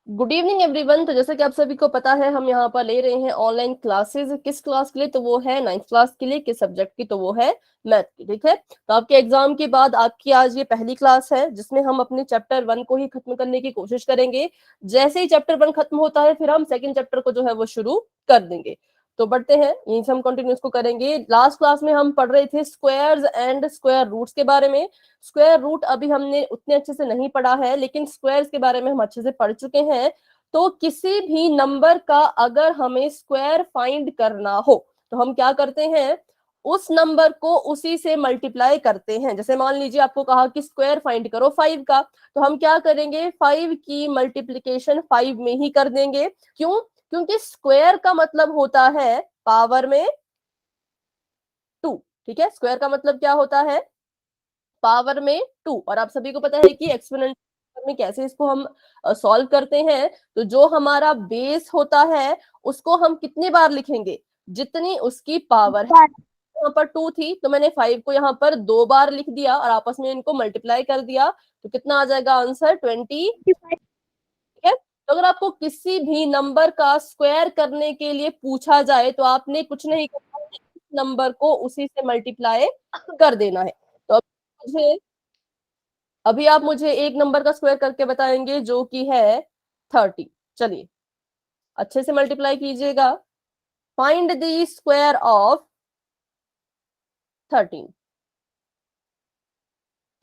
Good evening everyone. तो जैसे कि आप सभी को पता है, हम यहाँ पर ले रहे हैं ऑनलाइन क्लासेस। किस क्लास के लिए? तो वो है 9th क्लास के लिए। किस सब्जेक्ट की? तो वो है मैथ की। ठीक है, तो आपके एग्जाम के बाद आपकी आज ये पहली क्लास है जिसमें हम अपने चैप्टर 1 को ही खत्म करने की कोशिश करेंगे। जैसे ही चैप्टर 1 खत्म होता है फिर हम सेकेंड चैप्टर को जो है वो शुरू कर देंगे। तो बढ़ते हैं, यहीं से हम कंटिन्यू इसको करेंगे। लास्ट क्लास में हम पढ़ रहे थे स्क्वायर्स एंड स्क्वायर रूट्स के बारे में। स्क्वायर रूट अभी हमने उतने अच्छे से नहीं पढ़ा है, लेकिन स्क्वायर्स के बारे में हम अच्छे से पढ़ चुके हैं। तो किसी भी नंबर का अगर हमें स्क्वायर फाइंड करना हो तो हम क्या करते हैं, उस नंबर को उसी से मल्टीप्लाई करते हैं। जैसे मान लीजिए आपको कहा कि स्क्वायर फाइंड करो 5 का, तो हम क्या करेंगे, 5 की मल्टीप्लीकेशन 5 में ही कर देंगे। क्यों? क्योंकि स्क्वायर का मतलब होता है पावर में 2। ठीक है, स्क्वायर का मतलब क्या होता है? पावर में 2। और आप सभी को पता है कि एक्सपोनेंट में कैसे इसको हम सॉल्व करते हैं। तो जो हमारा बेस होता है उसको हम कितनी बार लिखेंगे? जितनी उसकी पावर है। यहाँ पर 2 थी तो मैंने 5 को यहाँ पर 2 बार लिख दिया और आपस में इनको मल्टीप्लाई कर दिया। तो कितना आ जाएगा आंसर? 20। ठीक है, तो अगर आपको किसी भी नंबर का स्क्वायर करने के लिए पूछा जाए तो आपने कुछ नहीं करना है, इस नंबर को उसी से मल्टीप्लाई कर देना है। तो अब मुझे अभी आप मुझे एक नंबर का स्क्वायर करके बताएंगे जो कि है 30। चलिए अच्छे से मल्टीप्लाई कीजिएगा। Find the square of 13।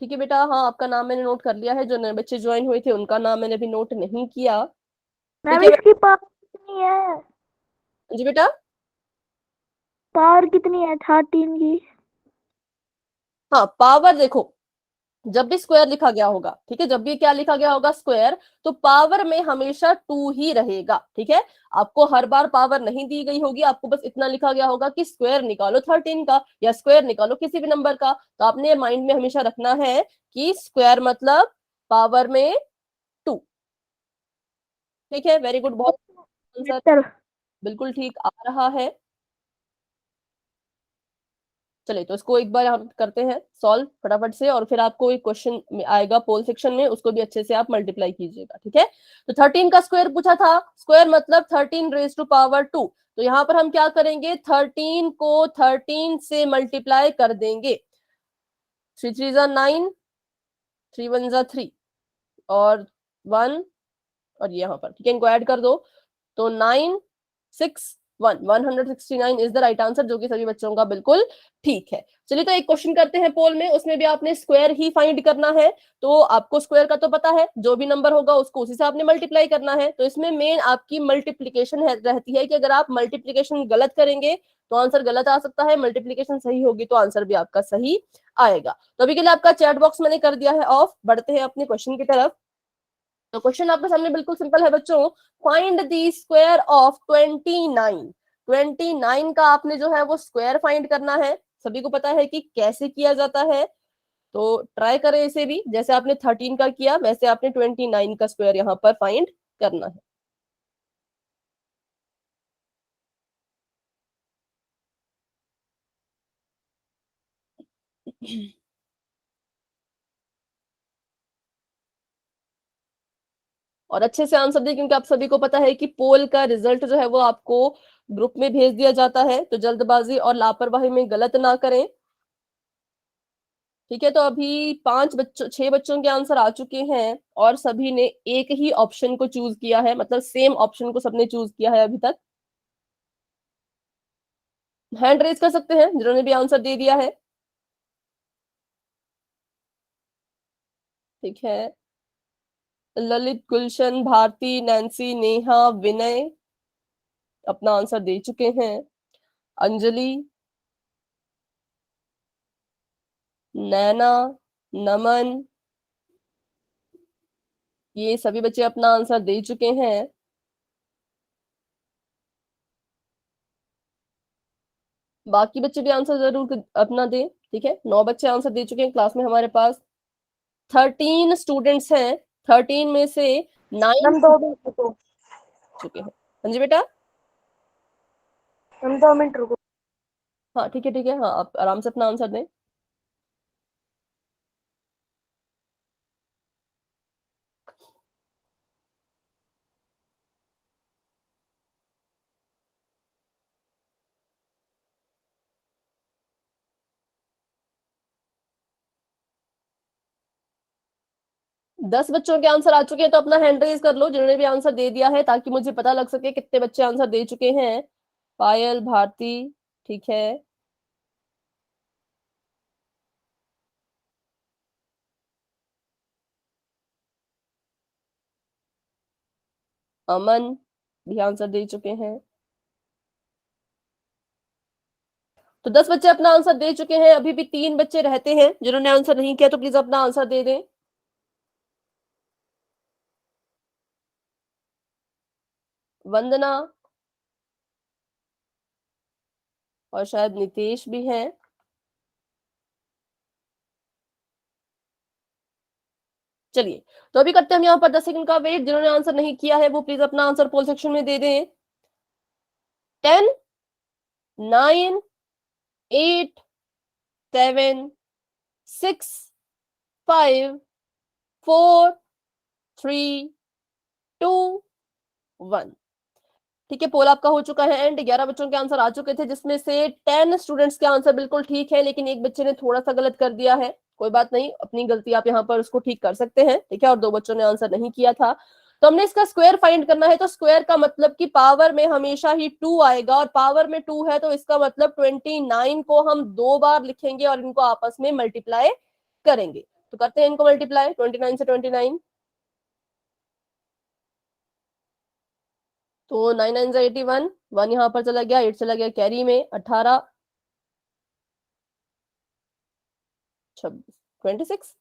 ठीक है बेटा, हाँ आपका नाम मैंने नोट कर लिया है। जो नए बच्चे ज्वाइन हुए थे उनका नाम मैंने अभी नोट नहीं किया। ठीक मैम है इसकी पावर कितनी है? जी बेटा। पावर कितनी है 13 की? हाँ पावर देखो, जब भी स्क्वायर लिखा गया होगा, ठीक है, जब भी क्या लिखा गया होगा स्क्वायर, तो पावर में हमेशा 2 ही रहेगा। ठीक है, आपको हर बार पावर नहीं दी गई होगी, आपको बस इतना लिखा गया होगा कि स्क्वायर निकालो 13 का या स्क्वायर निकालो किसी भी नंबर का। तो आपने माइंड में हमेशा रखना है कि स्क्वायर मतलब पावर में 2। ठीक है, वेरी गुड, बहुत आंसर बेटर। बिल्कुल ठीक आ रहा है। चलिए तो इसको एक बार हम करते हैं सॉल्व फटाफट से, और फिर आपको एक क्वेश्चन आएगा पोल सेक्शन में, उसको भी अच्छे से आप मल्टीप्लाई कीजिएगा। ठीक है, तो 13 का स्क्वायर पूछा था, स्क्वायर मतलब 13 रेज टू पावर 2। तो यहाँ पर हम क्या करेंगे, 13 को 13 से मल्टीप्लाई कर देंगे। 3 3 जा 9, 3 1 जा 3 और 1, और यहाँ पर ठीक है इनको ऐड कर दो। तो 961 169 इज द राइट आंसर, जो कि सभी बच्चों का बिल्कुल ठीक है। चलिए तो एक क्वेश्चन करते हैं पोल में, उसमें भी आपने स्क्वायर ही फाइंड करना है। तो आपको स्क्वायर का तो पता है, जो भी नंबर होगा उसको उसी से आपने मल्टीप्लाई करना है। तो इसमें मेन आपकी मल्टीप्लीकेशन रहती है कि अगर आप मल्टीप्लीकेशन गलत करेंगे तो आंसर गलत आ सकता है, मल्टीप्लीकेशन सही होगी तो आंसर भी आपका सही आएगा। तो अभी के लिए आपका चैट बॉक्स मैंने कर दिया है ऑफ। बढ़ते हैं अपने क्वेश्चन की तरफ। तो क्वेश्चन आपके सामने बिल्कुल सिंपल है बच्चों। Find the square of 29। 29 का आपने जो है वो स्क्वायर फाइंड करना है। सभी को पता है कि कैसे किया जाता है, तो ट्राई करें इसे भी। जैसे आपने 13 का किया वैसे आपने 29 का स्क्वायर यहाँ पर फाइंड करना है। और अच्छे से आंसर दें, क्योंकि आप सभी को पता है कि पोल का रिजल्ट जो है वो आपको ग्रुप में भेज दिया जाता है। तो जल्दबाजी और लापरवाही में गलत ना करें। ठीक है, तो अभी 6 बच्चों के आंसर आ चुके हैं और सभी ने एक ही ऑप्शन को चूज किया है, मतलब सेम ऑप्शन को सबने चूज किया है अभी तक। हैंड रेज कर सकते हैं जिन्होंने भी आंसर दे दिया है। ठीक है, ललित, गुलशन, भारती, नैन्सी, नेहा, विनय अपना आंसर दे चुके हैं। अंजलि, नैना, नमन, ये सभी बच्चे अपना आंसर दे चुके हैं। बाकी बच्चे भी आंसर जरूर अपना दें। ठीक है, 9 बच्चे आंसर दे चुके हैं क्लास में हमारे पास। 13 स्टूडेंट्स हैं, 13 में से 9 हम 2 मिनट रुको। चुके हैं। हाँ जी बेटा। हम 2 मिनट रुको। हाँ ठीक है ठीक है, हाँ आप आराम से अपना आंसर दें। 10 बच्चों के आंसर आ चुके हैं, तो अपना हैंड रेज कर लो जिन्होंने भी आंसर दे दिया है, ताकि मुझे पता लग सके कितने बच्चे आंसर दे चुके हैं। पायल, भारती, ठीक है, अमन भी आंसर दे चुके हैं। तो 10 बच्चे अपना आंसर दे चुके हैं, अभी भी 3 बच्चे रहते हैं जिन्होंने आंसर नहीं किया, तो प्लीज अपना आंसर दे दें। वंदना और शायद नितेश भी हैं। चलिए, तो अभी करते हैं हम यहाँ पर 10 सेकंड का वेट। जिन्होंने आंसर नहीं किया है वो प्लीज अपना आंसर पोल सेक्शन में दे दें। 10, 9, 8, 7, 6, 5, 4, 3, 2, 1। ठीक है, पोल आपका हो चुका है एंड 11 बच्चों के आंसर आ चुके थे, जिसमें से 10 स्टूडेंट्स के आंसर बिल्कुल ठीक है, लेकिन एक बच्चे ने थोड़ा सा गलत कर दिया है। कोई बात नहीं, अपनी गलती आप यहाँ पर उसको ठीक कर सकते हैं, ठीक है। और 2 बच्चों ने आंसर नहीं किया था। तो हमने इसका स्क्वायर फाइंड करना है, तो स्क्वायर का मतलब कि पावर में हमेशा ही 2 आएगा, और पावर में 2 है तो इसका मतलब 29 को हम 2 बार लिखेंगे और इनको आपस में मल्टीप्लाई करेंगे। तो करते हैं इनको मल्टीप्लाई 29 से 29। तो 9 9 81, 1 यहाँ पर चला गया, 8 चला गया कैरी में, 18, 26, 26।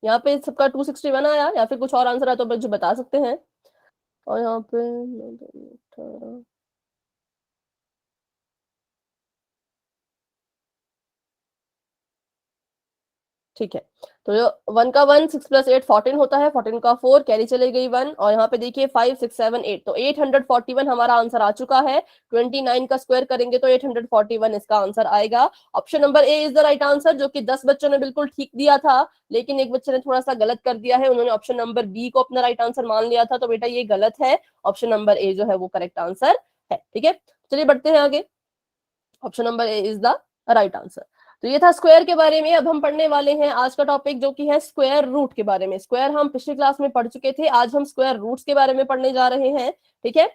यहाँ पे सबका 261 आया, या फिर कुछ और आंसर है तो मुझे बता सकते हैं। और यहाँ पे 18, ठीक है। तो 1 का 1, 6 + 8 14 होता है, 14 का 4 कैरी चले गई 1, और यहाँ पे देखिए 5 6 7 8, तो 841 हमारा आंसर आ चुका है। 29 का स्क्वायर करेंगे तो 841 इसका आंसर आएगा। Option number A is the right answer, जो कि 10 बच्चों ने बिल्कुल ठीक दिया था, लेकिन एक बच्चे ने थोड़ा सा गलत कर दिया है, उन्होंने ऑप्शन नंबर बी को अपना राइट आंसर मान लिया था, तो बेटा ये गलत है, ऑप्शन नंबर ए जो है वो करेक्ट आंसर है, ठीक है। चलिए बढ़ते हैं आगे, option number A is the right answer. तो ये था स्क्वायर के बारे में। अब हम पढ़ने वाले हैं आज का टॉपिक, जो कि है स्क्वायर रूट के बारे में। स्क्वायर हम पिछली क्लास में पढ़ चुके थे, आज हम स्क्वायर रूट्स के बारे में पढ़ने जा रहे हैं, ठीक है।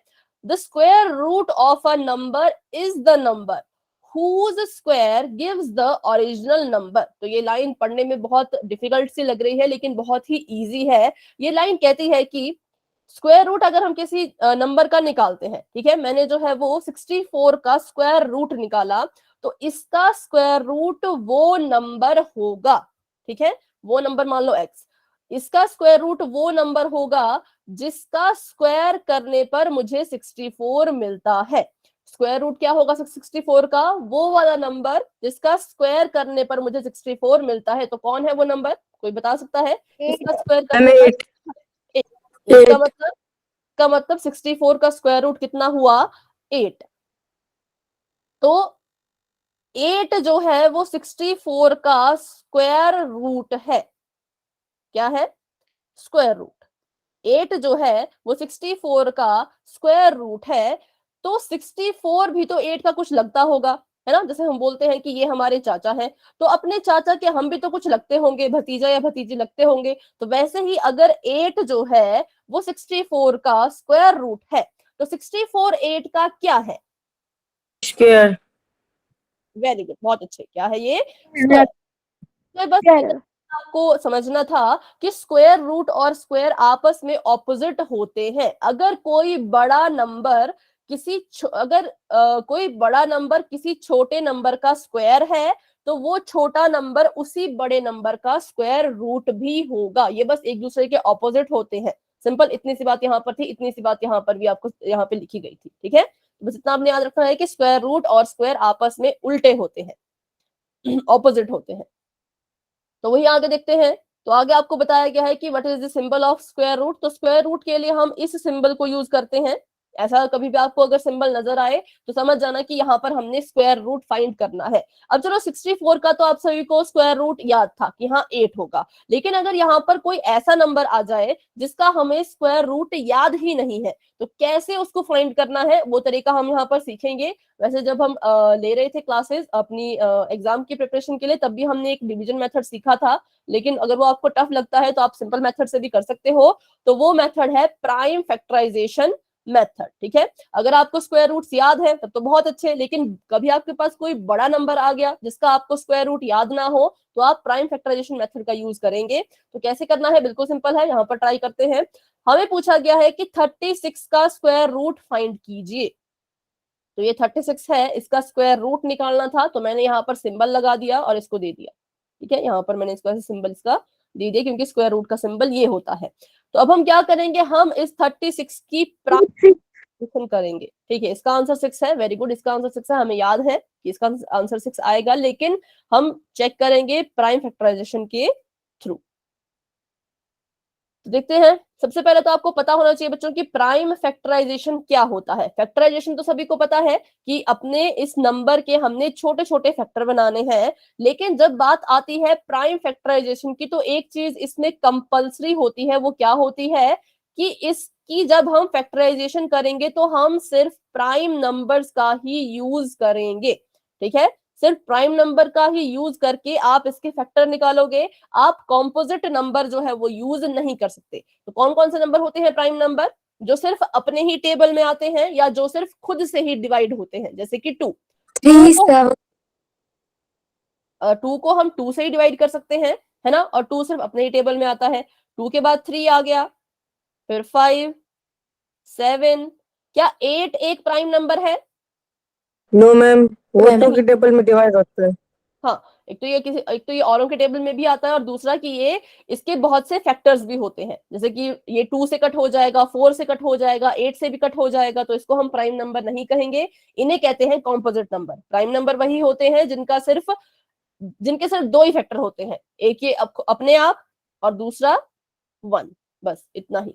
The square root of a number is the number whose square gives the original number। तो ये लाइन पढ़ने में बहुत डिफिकल्ट सी लग रही है, लेकिन बहुत ही इजी है। ये लाइन कहती है कि स्क्वायर रूट अगर हम किसी नंबर का निकालते हैं, ठीक है, मैंने जो है वो 64 का स्क्वायर रूट निकाला, तो इसका स्क्वायर रूट वो नंबर होगा, ठीक है, वो नंबर मान लो x, इसका स्क्वायर रूट वो नंबर होगा जिसका स्क्वायर करने पर मुझे 64 मिलता है। स्क्वायर रूट क्या होगा 64 का? वो वाला नंबर जिसका स्क्वायर करने पर मुझे 64 मिलता है। तो कौन है वो नंबर, कोई बता सकता है? इसका स्क्वायर करने पर इसका मतलब 64 का स्क्वायर रूट कितना हुआ? 8। तो 8 जो है वो 64 का स्क्वायर रूट है। क्या है? Square root. 8 जो है वो 64 का स्क्वायर रूट है। तो 64 भी तो 8 का कुछ लगता होगा, है ना। जैसे हम बोलते हैं कि ये हमारे चाचा हैं, तो अपने चाचा के हम भी तो कुछ लगते होंगे, भतीजा या भतीजी लगते होंगे। तो वैसे ही अगर 8 जो है वो 64 का स्क्वायर रूट है, तो 64 8 का क्या है? स्क्वायर। वेरी गुड, बहुत अच्छे। क्या है ये? स्क्वायर। तो बस आपको समझना था कि स्क्वायर रूट और स्क्वायर आपस में ऑपोजिट होते हैं। अगर कोई बड़ा नंबर कोई बड़ा नंबर किसी छोटे नंबर का स्क्वायर है, तो वो छोटा नंबर उसी बड़े नंबर का स्क्वायर रूट भी होगा। ये बस एक दूसरे के ऑपोजिट होते हैं। सिंपल, इतनी सी बात यहाँ पर थी, इतनी सी बात यहाँ पर भी आपको यहाँ पे लिखी गई थी, ठीक है। बस इतना आपने याद रखना है कि स्क्वायर रूट और स्क्वायर आपस में उल्टे होते हैं, ऑपोजिट होते हैं। तो वही आगे देखते हैं। तो आगे आपको बताया गया है कि what is the symbol of square root. तो स्क्वायर रूट के लिए हम इस सिंबल को यूज करते हैं, ऐसा कभी भी आपको अगर सिंबल नजर आए तो समझ जाना कि यहाँ पर हमने स्क्वायर रूट फाइंड करना है। अब चलो 64 का तो आप सभी को स्क्वायर रूट याद था कि हाँ 8 होगा, लेकिन अगर यहाँ पर कोई ऐसा नंबर आ जाए जिसका हमें स्क्वायर रूट याद ही नहीं है तो कैसे उसको फाइंड करना है वो तरीका हम यहाँ पर सीखेंगे। वैसे जब हम ले रहे थे क्लासेस अपनी एग्जाम की प्रिपरेशन के लिए तब भी हमने एक डिवीजन मेथड सीखा था, लेकिन अगर वो आपको टफ लगता है तो आप सिंपल मेथड से भी कर सकते हो। तो वो मेथड है प्राइम फैक्टराइजेशन मेथड। ठीक है, अगर आपको स्क्वायर रूट्स याद है तब तो बहुत अच्छे, लेकिन कभी आपके पास कोई बड़ा नंबर आ गया जिसका आपको स्क्वायर रूट याद ना हो तो आप प्राइम फैक्टराइजेशन मेथड का यूज करेंगे। तो कैसे करना है, बिल्कुल सिंपल है, यहाँ पर ट्राई करते हैं। हमें पूछा गया है कि 36 का स्क्वायर रूट फाइंड कीजिए। तो ये 36 है, इसका स्क्वायर रूट निकालना था तो मैंने यहाँ पर सिंबल लगा दिया और इसको दे दिया। ठीक है, यहाँ पर मैंने इसको ऐसे सिंबल इसका दे दिया क्योंकि स्क्वायर रूट का सिंबल ये होता है। तो अब हम क्या करेंगे, हम इस 36 की प्राइम करेंगे। ठीक है, इसका आंसर 6 है, वेरी गुड, इसका आंसर 6 है, हमें याद है कि इसका आंसर 6 आएगा, लेकिन हम चेक करेंगे प्राइम फैक्टराइजेशन के थ्रू। तो देखते हैं, सबसे पहले तो आपको पता होना चाहिए बच्चों की प्राइम फैक्टराइजेशन क्या होता है। फैक्टराइजेशन तो सभी को पता है कि अपने इस नंबर के हमने छोटे छोटे फैक्टर बनाने हैं, लेकिन जब बात आती है प्राइम फैक्टराइजेशन की तो एक चीज इसमें कंपल्सरी होती है। वो क्या होती है कि इसकी जब हम फैक्टराइजेशन करेंगे तो हम सिर्फ प्राइम नंबर्स का ही यूज करेंगे। ठीक है, सिर्फ प्राइम नंबर का ही यूज करके आप इसके फैक्टर निकालोगे, आप कॉम्पोजिट नंबर जो है वो यूज नहीं कर सकते। तो कौन कौन से नंबर होते हैं प्राइम नंबर, जो सिर्फ अपने ही टेबल में आते हैं या जो सिर्फ खुद से ही डिवाइड होते हैं, जैसे कि 2 को हम 2 से ही डिवाइड कर सकते हैं, है ना, और 2 सिर्फ अपने ही टेबल में आता है। 2 के बाद 3 आ गया, फिर 5, 7, क्या 8 एक प्राइम नंबर है? नो मैम, वो नहीं। 2 के टेबल में डिवाइड होता है। हाँ, एक तो ये औरों के टेबल में भी आता है और दूसरा कि ये इसके बहुत से फैक्टर्स भी होते हैं, जैसे कि ये 2 से कट हो जाएगा, 4 से कट हो जाएगा, 8 से भी कट हो जाएगा, तो इसको हम प्राइम नंबर नहीं कहेंगे, इन्हें कहते हैं कॉम्पोजिट नंबर। प्राइम नंबर वही होते हैं जिनके सिर्फ 2 ही फैक्टर होते हैं, एक ये अपने आप और दूसरा 1, बस इतना ही।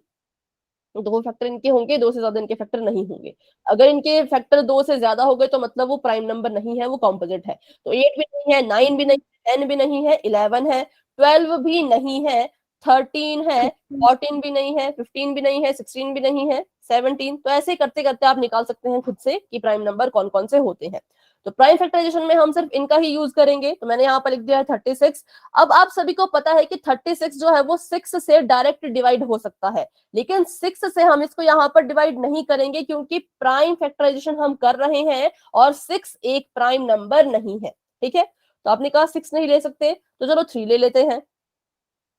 2 फैक्टर इनके होंगे, 2 से ज्यादा इनके फैक्टर नहीं होंगे। अगर इनके फैक्टर 2 से ज्यादा हो गए तो मतलब वो प्राइम नंबर नहीं है, वो कॉम्पोजिट है। तो 8 भी नहीं है, 9 भी नहीं है, 10 भी नहीं है, 11 है, 12 भी नहीं है, 13 है, 14 भी नहीं है, 15 भी नहीं है, 16 भी नहीं है, 17। तो ऐसे करते करते आप निकाल सकते हैं खुद से कि प्राइम नंबर कौन कौन से होते हैं। तो प्राइम फैक्टराइजेशन में हम सिर्फ इनका ही यूज करेंगे, तो मैंने यहाँ पर लिख दिया है 36। अब आप सभी को पता है कि 36 जो है वो 6 से डायरेक्ट डिवाइड हो सकता है, लेकिन 6 से हम इसको यहाँ पर डिवाइड नहीं करेंगे क्योंकि प्राइम फैक्टराइजेशन हम कर रहे हैं और 6 एक प्राइम नंबर नहीं है। ठीक है, तो आपने कहा 6 नहीं ले सकते, तो चलो 3 ले लेते हैं।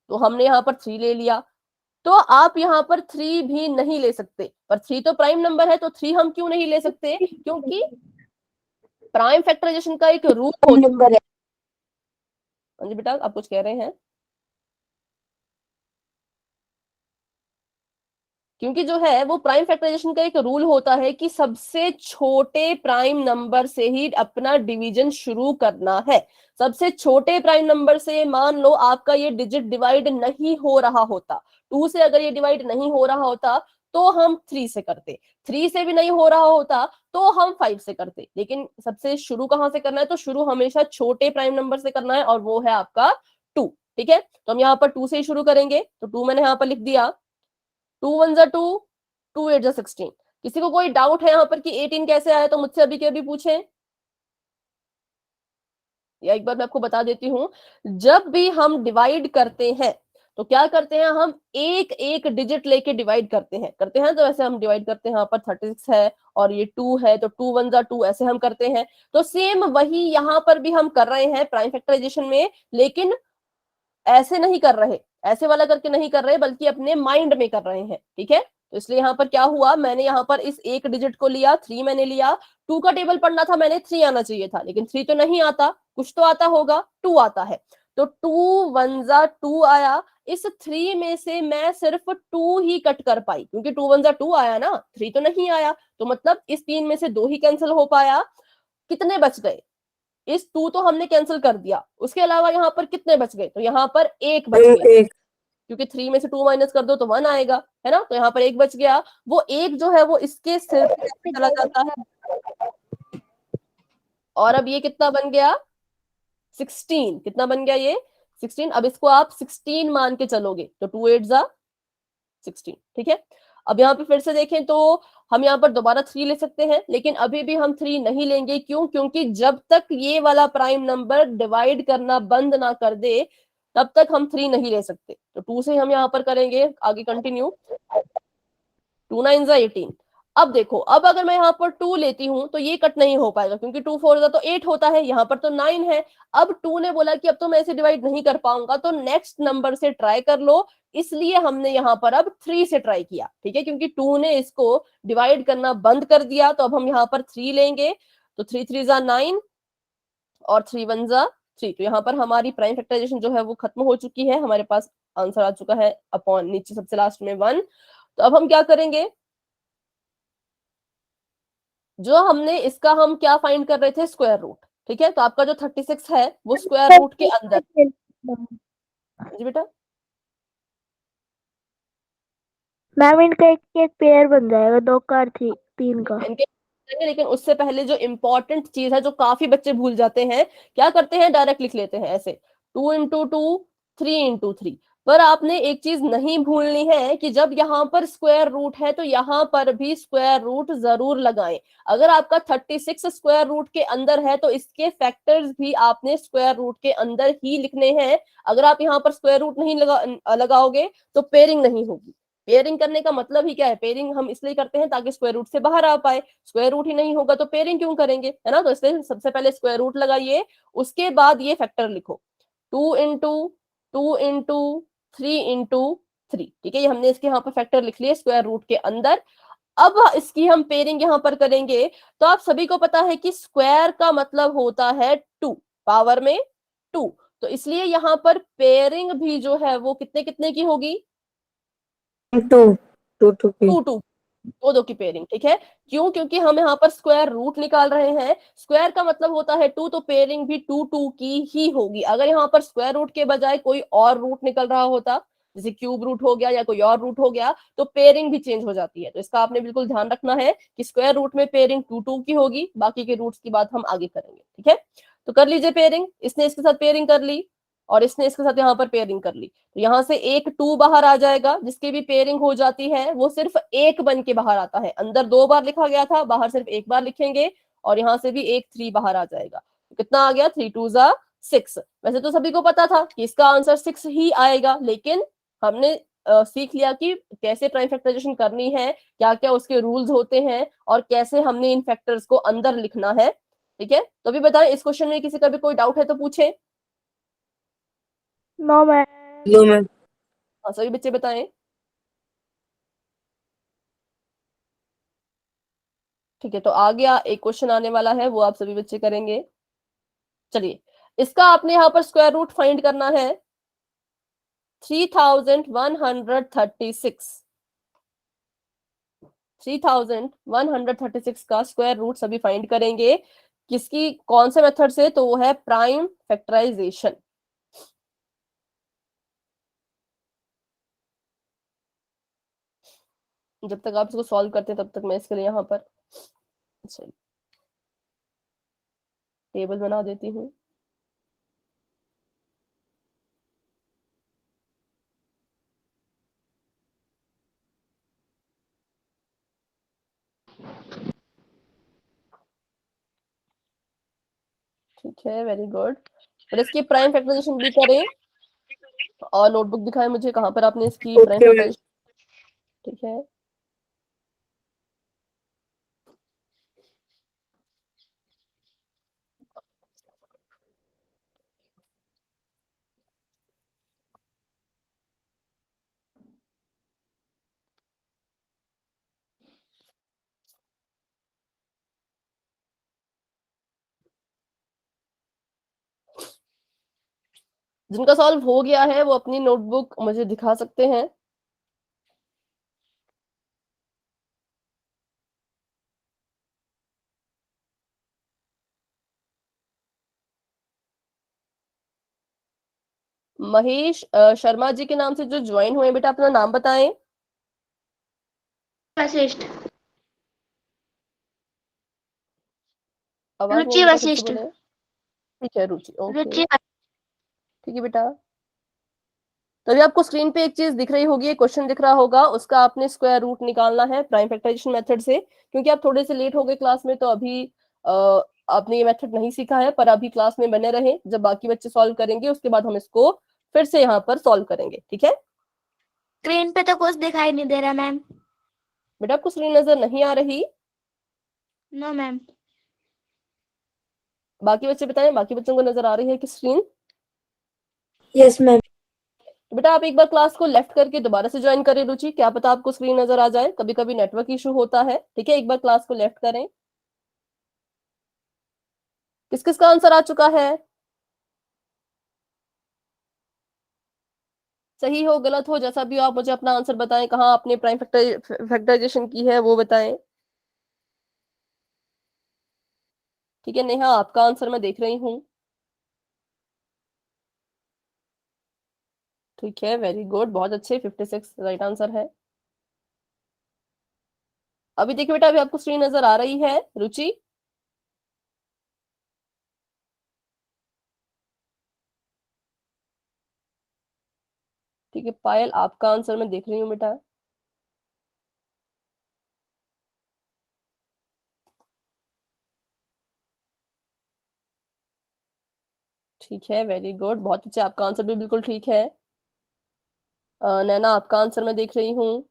तो हमने यहाँ पर 3 ले लिया, तो आप यहाँ पर 3 भी नहीं ले सकते, पर 3 तो प्राइम नंबर है, तो 3 हम क्यों नहीं ले सकते, क्योंकि प्राइम फैक्टराइजेशन का एक रूल होता है। हाँ जी बेटा, आप कुछ कह रहे हैं? क्योंकि जो है वो प्राइम फैक्टराइजेशन का एक रूल होता है कि सबसे छोटे प्राइम नंबर से ही अपना डिवीजन शुरू करना है। सबसे छोटे प्राइम नंबर से मान लो आपका ये डिजिट डिवाइड नहीं हो रहा होता, 2 से अगर ये डिवाइड नहीं हो रहा होता तो हम 3 से करते, 3 से भी नहीं हो रहा होता तो हम 5 से करते, लेकिन सबसे शुरू कहां से करना है, तो शुरू हमेशा छोटे प्राइम नंबर से करना है और वो है आपका 2। ठीक है, तो हम यहाँ पर 2 से ही शुरू करेंगे, तो 2 मैंने यहाँ पर लिख दिया। 2 1 जा 2, 2 8 जा 16। किसी को कोई डाउट है यहाँ पर कि 18 कैसे आया, तो मुझसे अभी के अभी पूछें, या एक बार मैं आपको बता देती हूँ। जब भी हम डिवाइड करते हैं तो क्या करते हैं, हम एक एक डिजिट लेके डिवाइड करते हैं तो ऐसे हम डिवाइड करते हैं, यहाँ पर 36 है और ये 2 है, तो 2 1 जा 2 ऐसे हम करते हैं। तो सेम वही यहाँ पर भी हम कर रहे हैं प्राइम फैक्टराइजेशन में, लेकिन ऐसे नहीं कर रहे, ऐसे वाला करके नहीं कर रहे, बल्कि अपने माइंड में कर रहे हैं। ठीक है, तो इसलिए यहाँ पर क्या हुआ, मैंने यहाँ पर इस एक डिजिट को लिया, 3 मैंने लिया, 2 का टेबल पढ़ना था मैंने, 3 आना चाहिए था, लेकिन 3 तो नहीं आता, कुछ तो आता होगा, 2 आता है, तो 2 1 जा 2 आया। इस 3 में से मैं सिर्फ 2 ही कट कर पाई, क्योंकि 2 1 जा 2 आया ना, 3 तो नहीं आया, तो मतलब इस 3 में से 2 ही कैंसिल हो पाया। कितने बच गए, इस 2 तो हमने कैंसिल कर दिया, उसके अलावा यहाँ पर कितने बच गए, तो यहाँ पर 1 बच गया। क्योंकि 3 में से 2 माइनस कर दो तो 1 आएगा, है ना। तो यहाँ पर एक बच गया, वो एक जो है वो इसके सिर पे ऐसे चला जाता है। और अब ये कितना बन गया, 16। कितना बन गया ये, 16। अब इसको आप 16 मान के चलोगे तो 2 8 जा 16, ठीक है। अब यहाँ पे फिर से देखें तो हम यहाँ पर दोबारा 3 ले सकते हैं, लेकिन अभी भी हम 3 नहीं लेंगे। क्यों, क्योंकि जब तक ये वाला प्राइम नंबर डिवाइड करना बंद ना कर दे तब तक हम 3 नहीं ले सकते। तो 2 से हम यहाँ पर करेंगे आगे कंटिन्यू। 2 9 जा 18। अब देखो, अब अगर मैं यहाँ पर 2 लेती हूं तो ये कट नहीं हो पाएगा, क्योंकि 2 4 जा तो 8 होता है, यहाँ पर तो 9 है। अब 2 ने बोला कि अब तो मैं ऐसे डिवाइड नहीं कर पाऊंगा, तो नेक्स्ट नंबर से ट्राई कर लो। इसलिए हमने यहाँ पर अब 3 से ट्राई किया, ठीक है, क्योंकि 2 ने इसको डिवाइड करना बंद कर दिया। तो अब हम यहाँ पर 3 लेंगे, तो 3 3 जा 9 और 3 1 जा 3। तो यहाँ पर हमारी प्राइम फैक्टराइजेशन जो है वो खत्म हो चुकी है, हमारे पास आंसर आ चुका है अपॉन नीचे सबसे लास्ट में 1। तो अब हम क्या करेंगे, जो हमने इसका हम क्या फाइंड कर रहे थे, स्क्वायर रूट, ठीक है। तो आपका जो 36 है वो स्क्वायर रूट के अंदर, जी बेटा। मैम इनका एक एक पेयर बन जाएगा, 2 का और 3 का। इनके लेकिन उससे पहले जो इंपॉर्टेंट चीज है, जो काफी बच्चे भूल जाते हैं, क्या करते हैं, डायरेक्ट लिख लेते हैं ऐसे 2 इंटू 2 3 इंटू 3। पर आपने एक चीज नहीं भूलनी है कि जब यहाँ पर स्क्वायर रूट है तो यहाँ पर भी स्क्वायर रूट जरूर लगाएं। अगर आपका 36 स्क्वायर रूट के अंदर है तो इसके फैक्टर्स भी आपने स्क्वायर रूट के अंदर ही लिखने हैं। अगर आप यहाँ पर स्क्वायर रूट नहीं लगाओगे तो पेयरिंग नहीं होगी। पेयरिंग करने का मतलब ही क्या है, पेयरिंग हम इसलिए करते हैं ताकि स्क्वायर रूट से बाहर आ पाए। स्क्वायर रूट ही नहीं होगा तो पेयरिंग क्यों करेंगे, है ना। तो इसलिए सबसे पहले स्क्वायर रूट लगाइए, उसके बाद ये फैक्टर लिखो 2 इंटू 3 इंटू 3, ठीक है। ये हमने इसके यहाँ पर फैक्टर लिख लिए स्क्वायर रूट के अंदर। अब इसकी हम पेयरिंग यहाँ पर करेंगे। तो आप सभी को पता है कि स्क्वायर का मतलब होता है 2, पावर में 2। तो इसलिए यहाँ पर पेयरिंग भी जो है वो कितने कितने की होगी, 2 2 2 की। 2 2, दो दो की पेयरिंग, ठीक है। क्यों, क्योंकि हम यहाँ पर स्क्वायर रूट निकाल रहे हैं, स्क्वायर का मतलब होता है 2, तो पेयरिंग भी 2 2 की ही होगी। अगर यहाँ पर स्क्वायर रूट के बजाय कोई और रूट निकल रहा होता, जैसे क्यूब रूट हो गया या कोई और रूट हो गया, तो पेयरिंग भी चेंज हो जाती है। तो इसका आपने बिल्कुल ध्यान रखना है कि स्क्वायर रूट में पेयरिंग 2 2 की होगी, बाकी के रूट्स की बात हम आगे करेंगे, ठीक है। तो कर लीजिए पेयरिंग, इसने इसके साथ पेयरिंग कर ली और इसने इसके साथ यहाँ पर पेयरिंग कर ली। तो यहाँ से एक 2 बाहर आ जाएगा, जिसकी भी पेयरिंग हो जाती है वो सिर्फ एक बन के बाहर आता है। अंदर 2 बार लिखा गया था, बाहर सिर्फ एक बार लिखेंगे। और यहाँ से भी एक 3 बाहर आ जाएगा। तो कितना आ गया, 3 2 जा 6। वैसे तो सभी को पता था कि इसका आंसर 6 ही आएगा, लेकिन हमने सीख लिया कि कैसे प्राइम फैक्टराइजेशन करनी है, क्या क्या उसके रूल्स होते हैं और कैसे हमने इन फैक्टर्स को अंदर लिखना है, ठीक है। तो अभी बताएं, इस क्वेश्चन में किसी का भी कोई डाउट है तो पूछे। No ma'am. लो मैम। हाँ, सभी बच्चे बताएं। ठीक है, तो आगे एक क्वेश्चन आने वाला है, वो आप सभी बच्चे करेंगे। चलिए, इसका आपने यहाँ पर स्क्वायर रूट फाइंड करना है 3136। 3136 का स्क्वायर रूट सभी फाइंड करेंगे। किसकी, कौन से मेथड से, तो वो है प्राइम फैक्टराइजेशन। जब तक आप इसको सॉल्व करते हैं तब तक मैं इसके लिए यहाँ पर टेबल बना देती हूँ। ठीक है, वेरी गुड। और इसकी प्राइम फैक्टराइजेशन भी करें और नोटबुक दिखाएं मुझे कहाँ पर आपने इसकी प्राइम ओके मैम। फैक्टराइजेशन, ठीक है। जिनका सॉल्व हो गया है वो अपनी नोटबुक मुझे दिखा सकते हैं। महेश शर्मा जी के नाम से जो ज्वाइन हुए, बेटा अपना नाम बताएं। वशिष्ठ। आवाज नहीं रुचि बेटा, फिर से वशिष्ठ। बोले। ठीक है रुचि, ओके रुचि ठीक है बेटा। तो अभी आपको स्क्रीन पे एक चीज दिख रही होगी, क्वेश्चन दिख रहा होगा, उसका आपने स्क्वायर रूट निकालना है प्राइम फैक्टराइजेशन मेथड से। क्योंकि आप थोड़े से लेट हो गए क्लास में, तो अभी आपने ये मेथड नहीं सीखा है, पर अभी क्लास में बने रहें, जब बाकी बच्चे सॉल्व करेंगे उसके बाद हम इसको फिर से यहाँ पर सॉल्व करेंगे, ठीक है। स्क्रीन पे तो कुछ दिखाई नहीं दे रहा मैम। बेटा आपको स्क्रीन नजर नहीं आ रही? No ma'am. बाकी बच्चे बताएं, बाकी बच्चों को नजर आ रही है कि स्क्रीन? Yes ma'am. तो बेटा आप एक बार क्लास को लेफ्ट करके दोबारा से ज्वाइन करें रुचि, क्या पता आपको स्क्रीन नजर आ जाए, कभी कभी नेटवर्क इशू होता है, ठीक है। एक बार क्लास को लेफ्ट करें। किस किस का आंसर आ चुका है? सही हो गलत हो जैसा भी हो, आप मुझे अपना आंसर बताएं, कहाँ आपने प्राइम फैक्टराइजेशन की है वो बताएं। ठीक है नेहा, आपका आंसर मैं देख रही हूँ। ठीक है, वेरी गुड, बहुत अच्छे, 56 राइट आंसर है। अभी देखिए बेटा, अभी आपको स्क्रीन नजर आ रही है रुचि? ठीक है पायल, आपका आंसर मैं देख रही हूँ बेटा। ठीक है, वेरी गुड, बहुत अच्छे, आपका आंसर भी बिल्कुल ठीक है। नैना आपका आंसर मैं देख रही हूँ।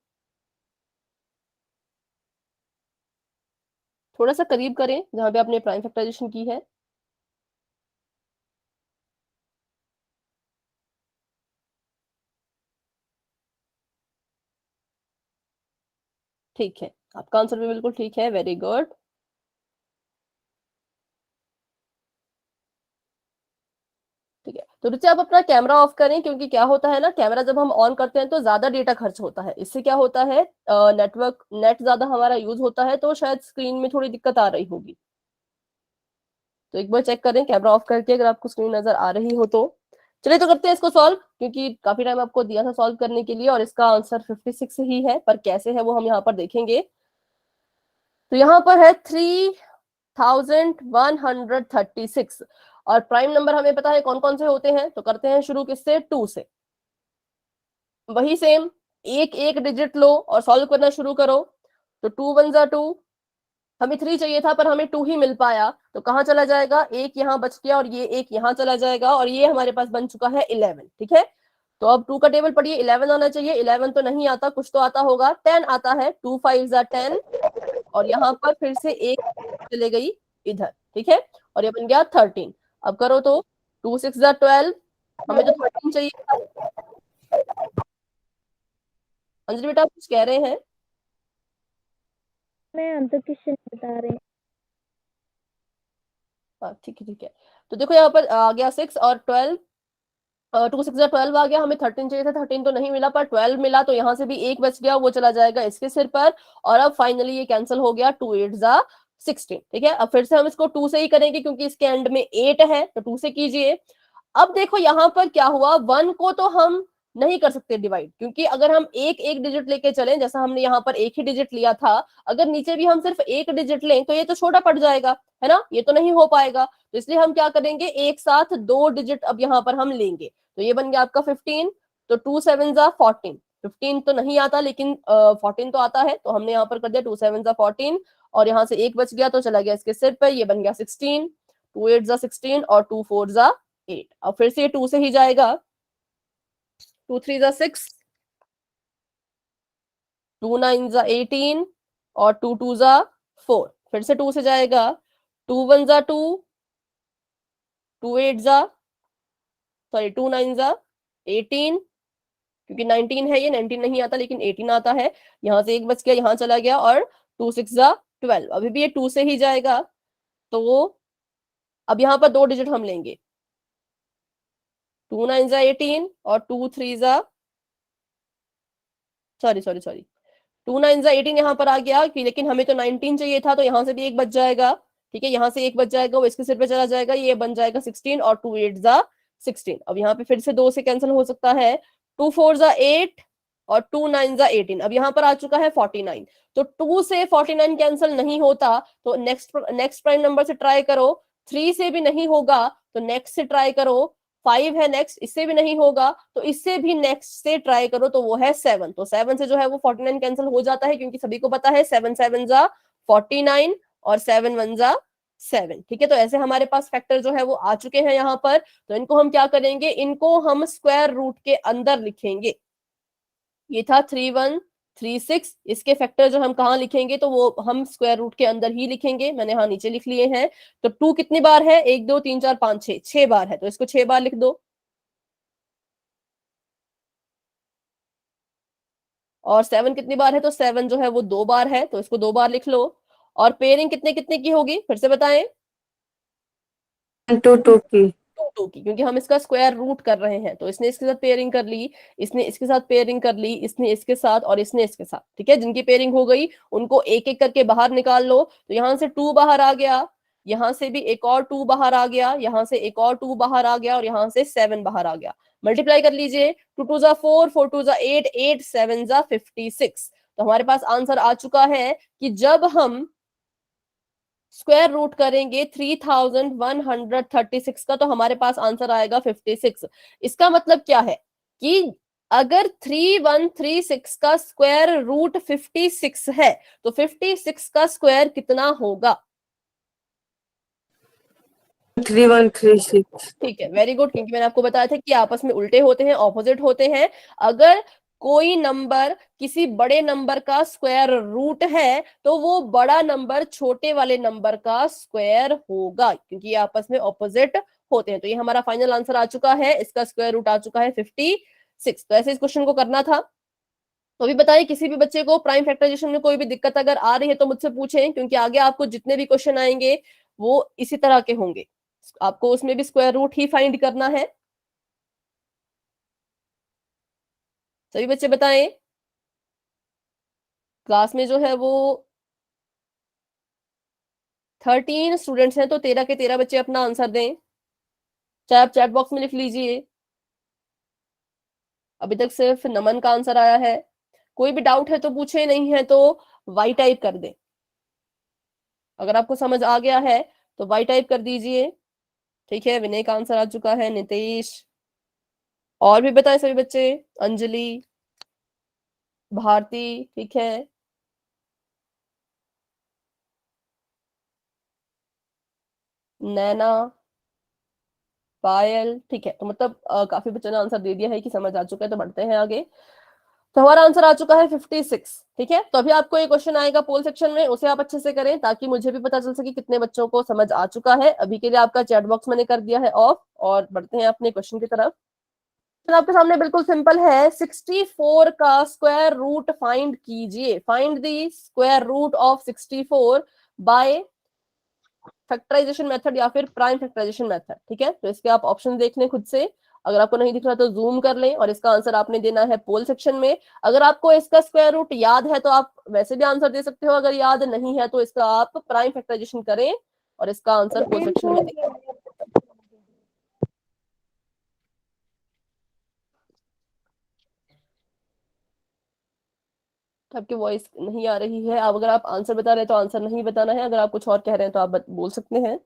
थोड़ा सा करीब करें जहां पे आपने प्राइम फैक्टराइजेशन की है। ठीक है, आपका आंसर भी बिल्कुल ठीक है, वेरी गुड। ठीक है, तो रुचि आप अपना कैमरा ऑफ करें, क्योंकि क्या होता है ना, कैमरा जब हम ऑन करते हैं तो ज्यादा डेटा खर्च होता है। इससे क्या होता है, नेट ज्यादा हमारा यूज होता है, तो शायद स्क्रीन में थोड़ी दिक्कत आ रही होगी। तो एक बार चेक करें कैमरा ऑफ करके, अगर आपको स्क्रीन नजर आ रही हो तो। चलिए तो करते हैं इसको सॉल्व, क्योंकि काफी टाइम आपको दिया था सॉल्व करने के लिए, और इसका आंसर 56 ही है, पर कैसे है वो हम यहाँ पर देखेंगे। तो यहाँ पर है 3136, और प्राइम नंबर हमें पता है कौन कौन से होते हैं, तो करते हैं शुरू किससे, 2 से। वही सेम, एक एक डिजिट लो और सॉल्व करना शुरू करो। तो 2 वन जा 2, हमें 3 चाहिए था पर हमें 2 ही मिल पाया, तो कहाँ चला जाएगा, एक यहाँ बच गया और ये एक यहाँ चला जाएगा, और ये हमारे पास बन चुका है 11, ठीक है। तो अब 2 का टेबल पढ़िए, 11 आना चाहिए, 11 तो नहीं आता, कुछ तो आता होगा, 10 आता है, 2 5 जा 10, और यहाँ पर फिर से एक चले गई इधर, ठीक है, और ये बन गया 13। अब करो तो 2 6 जा 12, हमें तो 13 चाहिए था। अंजलि बेटा आप कुछ कह रहे हैं? मैम तो क्वेश्चन बता रहे हैं। हाँ ठीक है ठीक है। तो देखो यहाँ पर आ गया 6 और 12, 2 6 जा 12 आ गया, हमें 13 चाहिए था, 13 तो नहीं मिला, पर 12 मिला, तो यहाँ से भी एक बच गया, वो चला जाएगा इसके सिर पर, और अब फाइनली ये कैंसिल हो गया, 2 8 जा 16, ठीक है। अब फिर से हम इसको 2 से ही करेंगे, क्योंकि इसके एंड में 8 है, तो 2 से कीजिए। अब देखो यहाँ पर क्या हुआ, 1 को तो हम नहीं कर सकते डिवाइड, क्योंकि अगर हम एक एक डिजिट लेके चलें, जैसा हमने यहाँ पर एक ही डिजिट लिया था, अगर नीचे भी हम सिर्फ एक डिजिट लें तो ये तो छोटा पड़ जाएगा, है ना, ये तो नहीं हो पाएगा। तो इसलिए हम क्या करेंगे, एक साथ 2 डिजिट अब यहाँ पर हम लेंगे। तो ये बन गया आपका 15, तो 2 7 जा 14, 15 तो नहीं आता, लेकिन 14 तो आता है, तो हमने यहाँ पर कर दिया 2 7 जा 14, और यहाँ से एक बच गया तो चला गया इसके सिर पर, ये बन गया 16, 2 8 जा 16 और 2 4 जा 8। अब फिर से ये 2 से ही जाएगा, 2 3 जा 6, 2 9 जा 18 और 2 2 जा 4, फिर से 2 से जाएगा, 2 1 जा 2, 2 8 जा, सॉरी 2 9 जा 18, क्योंकि 19 है, ये 19 नहीं आता लेकिन 18 आता है, यहाँ से एक बच गया, यहाँ चला गया, और 2 6 जा 12, अभी भी ये 2 से ही जाएगा। तो अब यहाँ पर 2 डिजिट हम लेंगे, 2 9 जा 18 और 2 3 जा, सॉरी सॉरी सॉरी, 2 9 जा 18 यहाँ पर आ गया कि, लेकिन हमें तो 19 चाहिए था, तो यहाँ से भी एक बच जाएगा, ठीक है, यहाँ से एक बच जाएगा, वो इसके सिर पे चला जाएगा, ये बन जाएगा 16, और 2 8 जा 16। अब यहाँ पे फिर से 2 से कैंसिल हो सकता है, 2 4 जा 8 और 2 9 जा 18। अब यहाँ पर आ चुका है 49, तो 2 से 49 कैंसिल नहीं होता, तो नेक्स्ट प्राइम नंबर से ट्राई करो। 3 से भी नहीं होगा तो नेक्स्ट से ट्राई करो। 5 है नेक्स्ट, इससे भी नहीं होगा तो इससे भी नेक्स्ट से ट्राई करो, तो वो है 7। तो 7 से जो है वो 49 कैंसिल हो जाता है, क्योंकि सभी को पता है 7 7 जा 49 और 7 1 जा 7। ठीक है, तो ऐसे हमारे पास फैक्टर जो है वो आ चुके हैं यहाँ पर। तो इनको हम क्या करेंगे, इनको हम स्क्वायर रूट के अंदर लिखेंगे। ये था 3 1 3 6, इसके फैक्टर जो हम कहाँ लिखेंगे, तो वो हम स्क्वायर रूट के अंदर ही लिखेंगे। मैंने हाँ नीचे लिख लिए हैं। तो 2 कितनी बार है, 1 2 3 4 5 6, 6 बार है, तो इसको 6 बार लिख दो। और 7 कितनी बार है, तो 7 जो है वो 2 बार है, तो इसको 2 बार लिख लो। और पेयरिंग कितने कितने की होगी, फिर से बताएं। 2 2 की। 2 2 की, क्योंकि हम इसका स्क्वायर रूट कर रहे हैं। तो इसने इसके साथ पेयरिंग कर ली, इसने इसके साथ पेयरिंग कर ली, इसने इसके साथ और इसने इसके साथ। ठीक है, जिनकी पेयरिंग हो गई उनको एक एक करके बाहर निकाल लो। तो यहाँ से 2 बाहर आ गया, यहाँ से भी एक और 2 बाहर आ गया, यहाँ से एक और 2 बाहर आ गया और यहाँ से 7 बाहर आ गया। मल्टीप्लाई कर लीजिए, 2 2 जा 4 4 2 जा 8 8 7 जा 56। तो हमारे पास आंसर आ चुका है कि जब हम स्क्वायर रूट करेंगे 3136 का, तो हमारे पास आंसर आएगा 56। इसका मतलब क्या है कि अगर 3136 का स्क्वायर रूट 56 है, तो 56 का स्क्वायर कितना होगा। 3136। ठीक है, वेरी गुड, क्योंकि मैंने आपको बताया था कि आपस में उल्टे होते हैं, ऑपोजिट होते हैं। अगर कोई नंबर किसी बड़े नंबर का स्क्वायर रूट है, तो वो बड़ा नंबर छोटे वाले नंबर का स्क्वायर होगा, क्योंकि ये आपस में ऑपोजिट होते हैं। तो ये हमारा फाइनल आंसर आ चुका है, इसका स्क्वायर रूट आ चुका है 56। तो ऐसे इस क्वेश्चन को करना था। तो अभी बताइए, किसी भी बच्चे को प्राइम फैक्टराइजेशन में कोई भी दिक्कत अगर आ रही है तो मुझसे पूछें, क्योंकि आगे आपको जितने भी क्वेश्चन आएंगे वो इसी तरह के होंगे। आपको उसमें भी स्क्वायर रूट ही फाइंड करना है। सभी बच्चे बताएं, क्लास में जो है वो 13 स्टूडेंट्स हैं, तो 13 के 13 बच्चे अपना आंसर दें, चाहे आप चैट बॉक्स में लिख लीजिए। अभी तक सिर्फ नमन का आंसर आया है। कोई भी डाउट है तो पूछे, नहीं है तो वाई टाइप कर दे। अगर आपको समझ आ गया है तो वाई टाइप कर दीजिए। ठीक है, विनय का आंसर आ चुका है, नितेश। और भी बताएं सभी बच्चे, अंजलि, भारती, ठीक है, नैना, पायल, ठीक है। तो मतलब काफी बच्चों ने आंसर दे दिया है कि समझ आ चुका है, तो बढ़ते हैं आगे। तो हमारा आंसर आ चुका है 56। ठीक है, तो अभी आपको एक क्वेश्चन आएगा पोल सेक्शन में, उसे आप अच्छे से करें ताकि मुझे भी पता चल सके कितने बच्चों को समझ आ चुका है। अभी के लिए आपका चैट बॉक्स मैंने कर दिया है ऑफ, और बढ़ते हैं अपने क्वेश्चन की तरफ। तो आपके सामने बिल्कुल सिंपल है, 64 का स्क्वायर रूट फाइंड कीजिए। Find the square root of 64 by factorisation method या फिर प्राइम फैक्टराइजेशन मेथड। ठीक है, तो इसके आप ऑप्शन देख लें खुद से। अगर आपको नहीं दिख रहा तो जूम कर लें, और इसका आंसर आपने देना है पोल सेक्शन में। अगर आपको इसका स्क्वायर रूट याद है तो आप वैसे भी आंसर दे सकते हो, अगर याद नहीं है तो इसका आप प्राइम फैक्टराइजेशन करें और इसका आंसर पोल सेक्शन में दें। तो आपकी वॉइस नहीं आ रही है। अब अगर आप आंसर बता रहे हैं तो आंसर नहीं बताना है, अगर आप कुछ और कह रहे हैं तो आप बोल सकते हैं।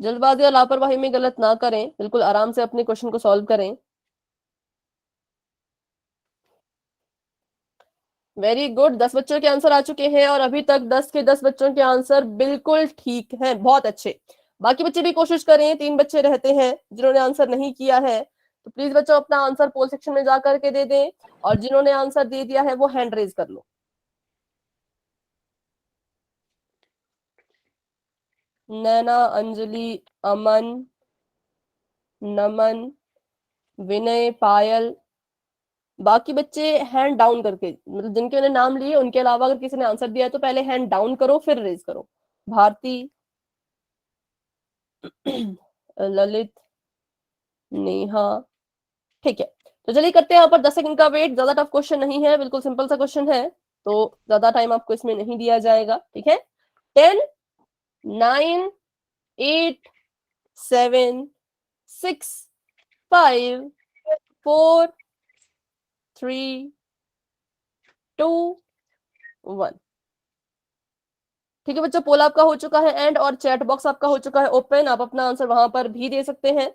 जल्दबाजी और लापरवाही में गलत ना करें, बिल्कुल आराम से अपने क्वेश्चन को सॉल्व करें। वेरी गुड, 10 बच्चों के आंसर आ चुके हैं और अभी तक 10 के 10 बच्चों के आंसर बिल्कुल ठीक हैं, बहुत अच्छे। बाकी बच्चे भी कोशिश करें, 3 बच्चे रहते हैं जिन्होंने आंसर नहीं किया है, तो प्लीज बच्चों अपना आंसर पोल सेक्शन में जा करके दे दें, और जिन्होंने आंसर दे दिया है वो हैंड रेज कर लो। नैना, अंजलि, अमन, नमन, विनय, पायल। बाकी बच्चे हैंड डाउन करके, मतलब जिनके मैंने नाम लिए उनके अलावा अगर किसी ने आंसर दिया है तो पहले हैंड डाउन करो फिर रेज करो। भारती, ललित, नेहा, ठीक है। तो चलिए करते हैं यहाँ पर 10 सेकंड का वेट। ज्यादा टफ क्वेश्चन नहीं है, बिल्कुल सिंपल सा क्वेश्चन है, तो ज्यादा टाइम आपको इसमें नहीं दिया जाएगा। ठीक है, 10, 9, 8, 7, 6, 5, 4, 3, 2, 1। ठीक है बच्चों, पोल आपका हो चुका है एंड, और चैट बॉक्स आपका हो चुका है ओपन। आप अपना आंसर वहां पर भी दे सकते हैं।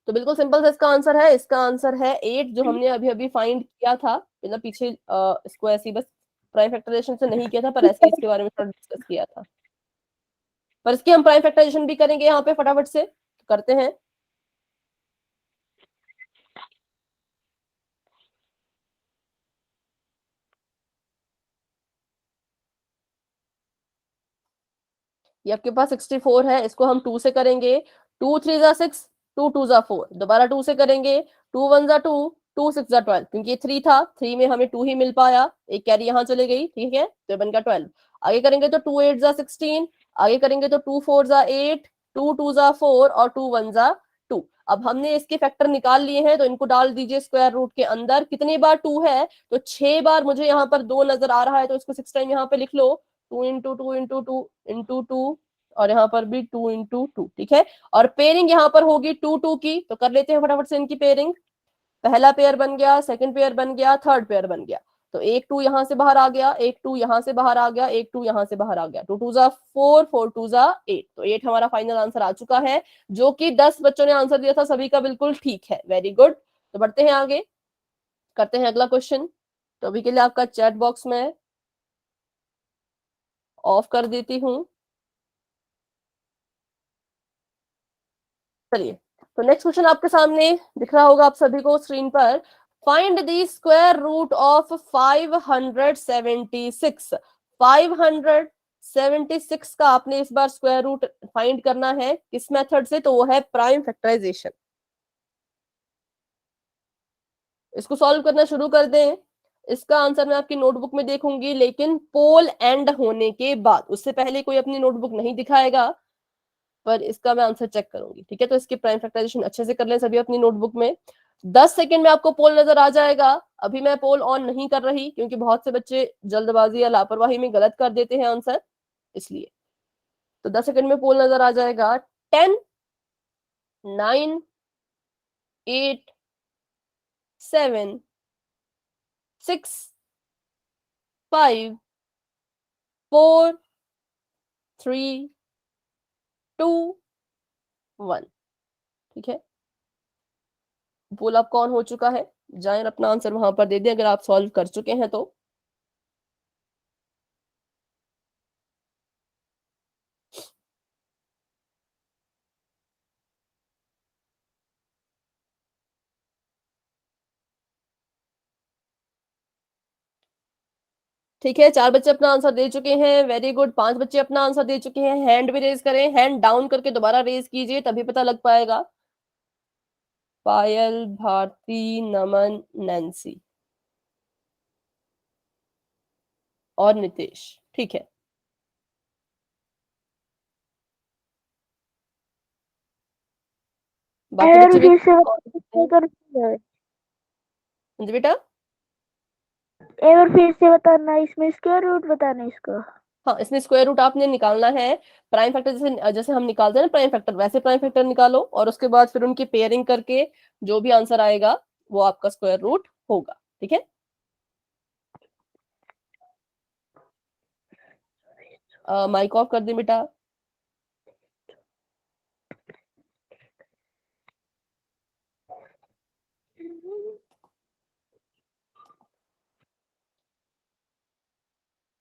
तो बिल्कुल सिंपल सा इसका आंसर है, इसका आंसर है 8, जो हमने अभी अभी फाइंड किया था। मतलब पीछे इसको ऐसे ही बस प्राइम फैक्टराइजेशन से नहीं किया था, पर ऐसे ही इसके बारे में थोड़ा डिस्कस किया था। पर इसकी हम प्राइम फैक्टराइजेशन भी करेंगे यहाँ पे फटाफट से, करते हैं। ये आपके पास 64 है, इसको हम 2 से करेंगे। 2 3 जा 6, 2 2 जा 4, दोबारा 2 से करेंगे। 2 1 जा 2, 2 6 जा 12, क्योंकि ये 3 था, 3 में हमें 2 ही मिल पाया, एक कैरी यहाँ चले गई, ठीक है, तो ये बन गया 12। आगे करेंगे तो 2 8 जा 16, आगे करेंगे तो 2 4 जा 8, 2 2 जा 4 और 2 1 जा 2। अब हमने इसके फैक्टर निकाल लिए हैं, तो इनको डाल दीजिए स्क्वायर रूट के अंदर। कितनी बार 2 है, तो 6 बार मुझे यहाँ पर 2 नजर आ रहा है, तो इसको 6 टाइम यहाँ पे लिख लो। 2 इंटू 2 इंटू 2 इंटू 2, और यहाँ पर भी 2 इंटू 2, ठीक है। और पेयरिंग यहाँ पर होगी 2 2 की, तो कर लेते हैं फटाफट से इनकी पेयरिंग। पहला पेयर बन गया, सेकंड पेयर बन गया, थर्ड पेयर बन गया। तो एक 2 यहाँ से बाहर आ गया, एक 2 यहाँ से बाहर आ गया, एक 2 यहाँ से बाहर आ गया। 2 2 जा 4, 4 2 जा 8, तो 8 हमारा फाइनल आंसर आ चुका है, जो कि 10 बच्चों ने आंसर दिया था, सभी का बिल्कुल ठीक है, वेरी गुड। तो बढ़ते हैं आगे, करते हैं अगला क्वेश्चन। तो अभी के लिए आपका चैट बॉक्स में ऑफ कर देती हूँ। चलिए, तो नेक्स्ट क्वेश्चन आपके सामने दिख रहा होगा आप सभी को स्क्रीन पर। Find the square root of 576। 576 का आपने इस बार स्क्वायर रूट फाइंड करना है, किस मेथड से, तो वो है प्राइम फैक्टराइजेशन। इसको सॉल्व करना शुरू कर दें। इसका आंसर मैं आपकी नोटबुक में देखूंगी, लेकिन पोल एंड होने के बाद, उससे पहले कोई अपनी नोटबुक नहीं दिखाएगा, पर इसका मैं आंसर चेक करूंगी, ठीक है। तो इसकी प्राइम फैक्टराइजेशन अच्छे से कर लें सभी अपनी नोटबुक में। 10 सेकंड में आपको पोल नजर आ जाएगा। अभी मैं पोल ऑन नहीं कर रही, क्योंकि बहुत से बच्चे जल्दबाजी या लापरवाही में गलत कर देते हैं आंसर, इसलिए। तो 10 सेकंड में पोल नजर आ जाएगा। 10, 9, 8, 7, 6, 5, 4, 3, 2, 1, ठीक है। पोल आपका ऑन हो चुका है, जाएं अपना आंसर वहां पर दे दें अगर आप सॉल्व कर चुके हैं तो। ठीक है, 4 बच्चे अपना आंसर दे चुके हैं, वेरी गुड। 5 बच्चे अपना आंसर दे चुके हैं, हैंड भी रेज करें, हैंड डाउन करके दोबारा रेज कीजिए, तभी पता लग पाएगा। पायल, भारती, नमन, नैन्सी और नितेश, ठीक है। बाकी एरर बच्चे भी फिर से कर जी बेटा। एरर फिर से बताना, इसमें स्क्वायर रूट बताना इसका। हाँ, इसमें स्क्वायर रूट आपने निकालना है। प्राइम फैक्टर जैसे जैसे हम निकालते हैं ना प्राइम फैक्टर, वैसे प्राइम फैक्टर निकालो, और उसके बाद फिर उनकी पेयरिंग करके जो भी आंसर आएगा वो आपका स्क्वायर रूट होगा, ठीक है। माइक ऑफ कर दे बेटा।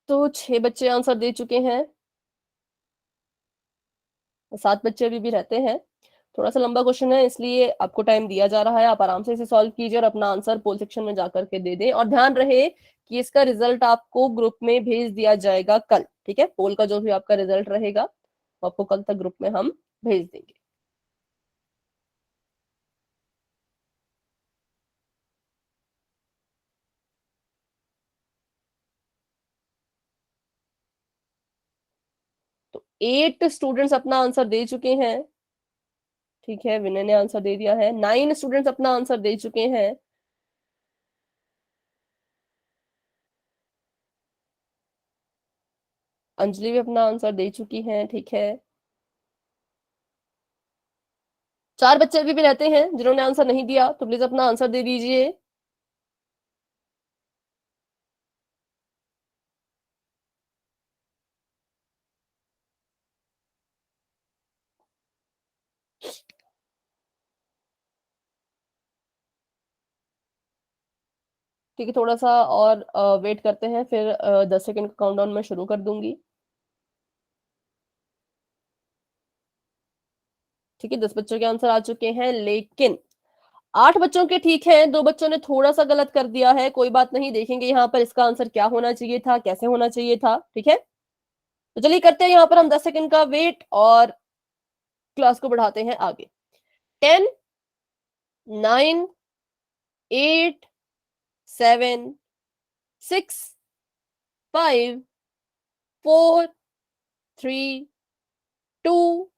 तो 6 बच्चे आंसर दे चुके हैं, 7 बच्चे अभी भी रहते हैं। थोड़ा सा लंबा क्वेश्चन है, इसलिए आपको टाइम दिया जा रहा है, आप आराम से इसे सॉल्व कीजिए और अपना आंसर पोल सेक्शन में जाकर के दे दें। और ध्यान रहे कि इसका रिजल्ट आपको ग्रुप में भेज दिया जाएगा कल, ठीक है। पोल का जो भी आपका रिजल्ट रहेगा वो आपको कल तक ग्रुप में हम भेज देंगे। तो 8 स्टूडेंट्स अपना आंसर दे चुके हैं, ठीक है, विनय ने आंसर दे दिया है। 9 स्टूडेंट्स अपना आंसर दे चुके हैं। अंजलि भी अपना आंसर दे चुकी हैं, ठीक है। 4 बच्चे अभी भी रहते हैं जिन्होंने आंसर नहीं दिया, तो प्लीज अपना आंसर दे दीजिए। ठीक है, थोड़ा सा और वेट करते हैं, फिर 10 सेकंड का काउंटडाउन मैं शुरू कर दूंगी। ठीक है, 10 बच्चों के आंसर आ चुके हैं, लेकिन 8 बच्चों के ठीक है, 2 बच्चों ने थोड़ा सा गलत कर दिया है। कोई बात नहीं, देखेंगे यहाँ पर इसका आंसर क्या होना चाहिए था, कैसे होना चाहिए था। ठीक है, तो चलिए करते हैं यहाँ पर हम 10 सेकंड का वेट और क्लास को बढ़ाते हैं आगे। 10, 9, 8, 7, 6, 5, 4, 3, 2,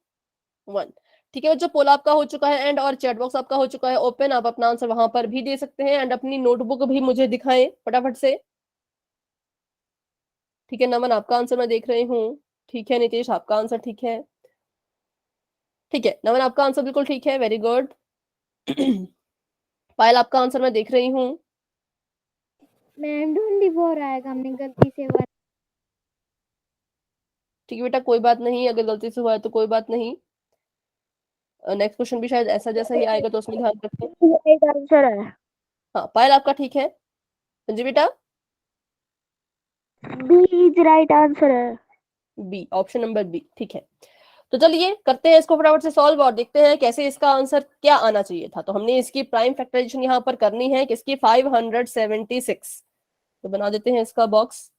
1। ठीक है, जो पोल आपका हो चुका है एंड और चैट बॉक्स आपका हो चुका है ओपन। आप अपना आंसर वहां पर भी दे सकते हैं एंड अपनी नोटबुक भी मुझे दिखाएं फटाफट से। ठीक है, नमन आपका आंसर मैं देख रही हूँ, ठीक है। नितेश आपका आंसर ठीक है, ठीक है। नमन आपका आंसर बिल्कुल ठीक है, वेरी गुड। पायल आपका आंसर मैं देख रही हूँ। मैम 24 आएगा, हमने गलती से ठीक है बेटा, कोई बात नहीं, अगर गलती से हुआ है तो कोई बात नहीं। नेक्स्ट क्वेश्चन भी शायद ऐसा जैसा ही आएगा, तो उसमें ध्यान रखें। राइट आंसर है। हाँ पायल आपका ठीक है। जी बेटा, बी इज राइट आंसर है। बी, ऑप्शन नंबर बी, ठीक है। तो चलिए करते हैं इसको फटाफट से सॉल्व और देखते हैं कैसे इसका आंसर क्या आना चाहिए था। तो हमने इसकी प्राइम फैक्टराइजेशन यहाँ पर करनी है किसकी, 576। तो बना देते हैं इसका बॉक्स।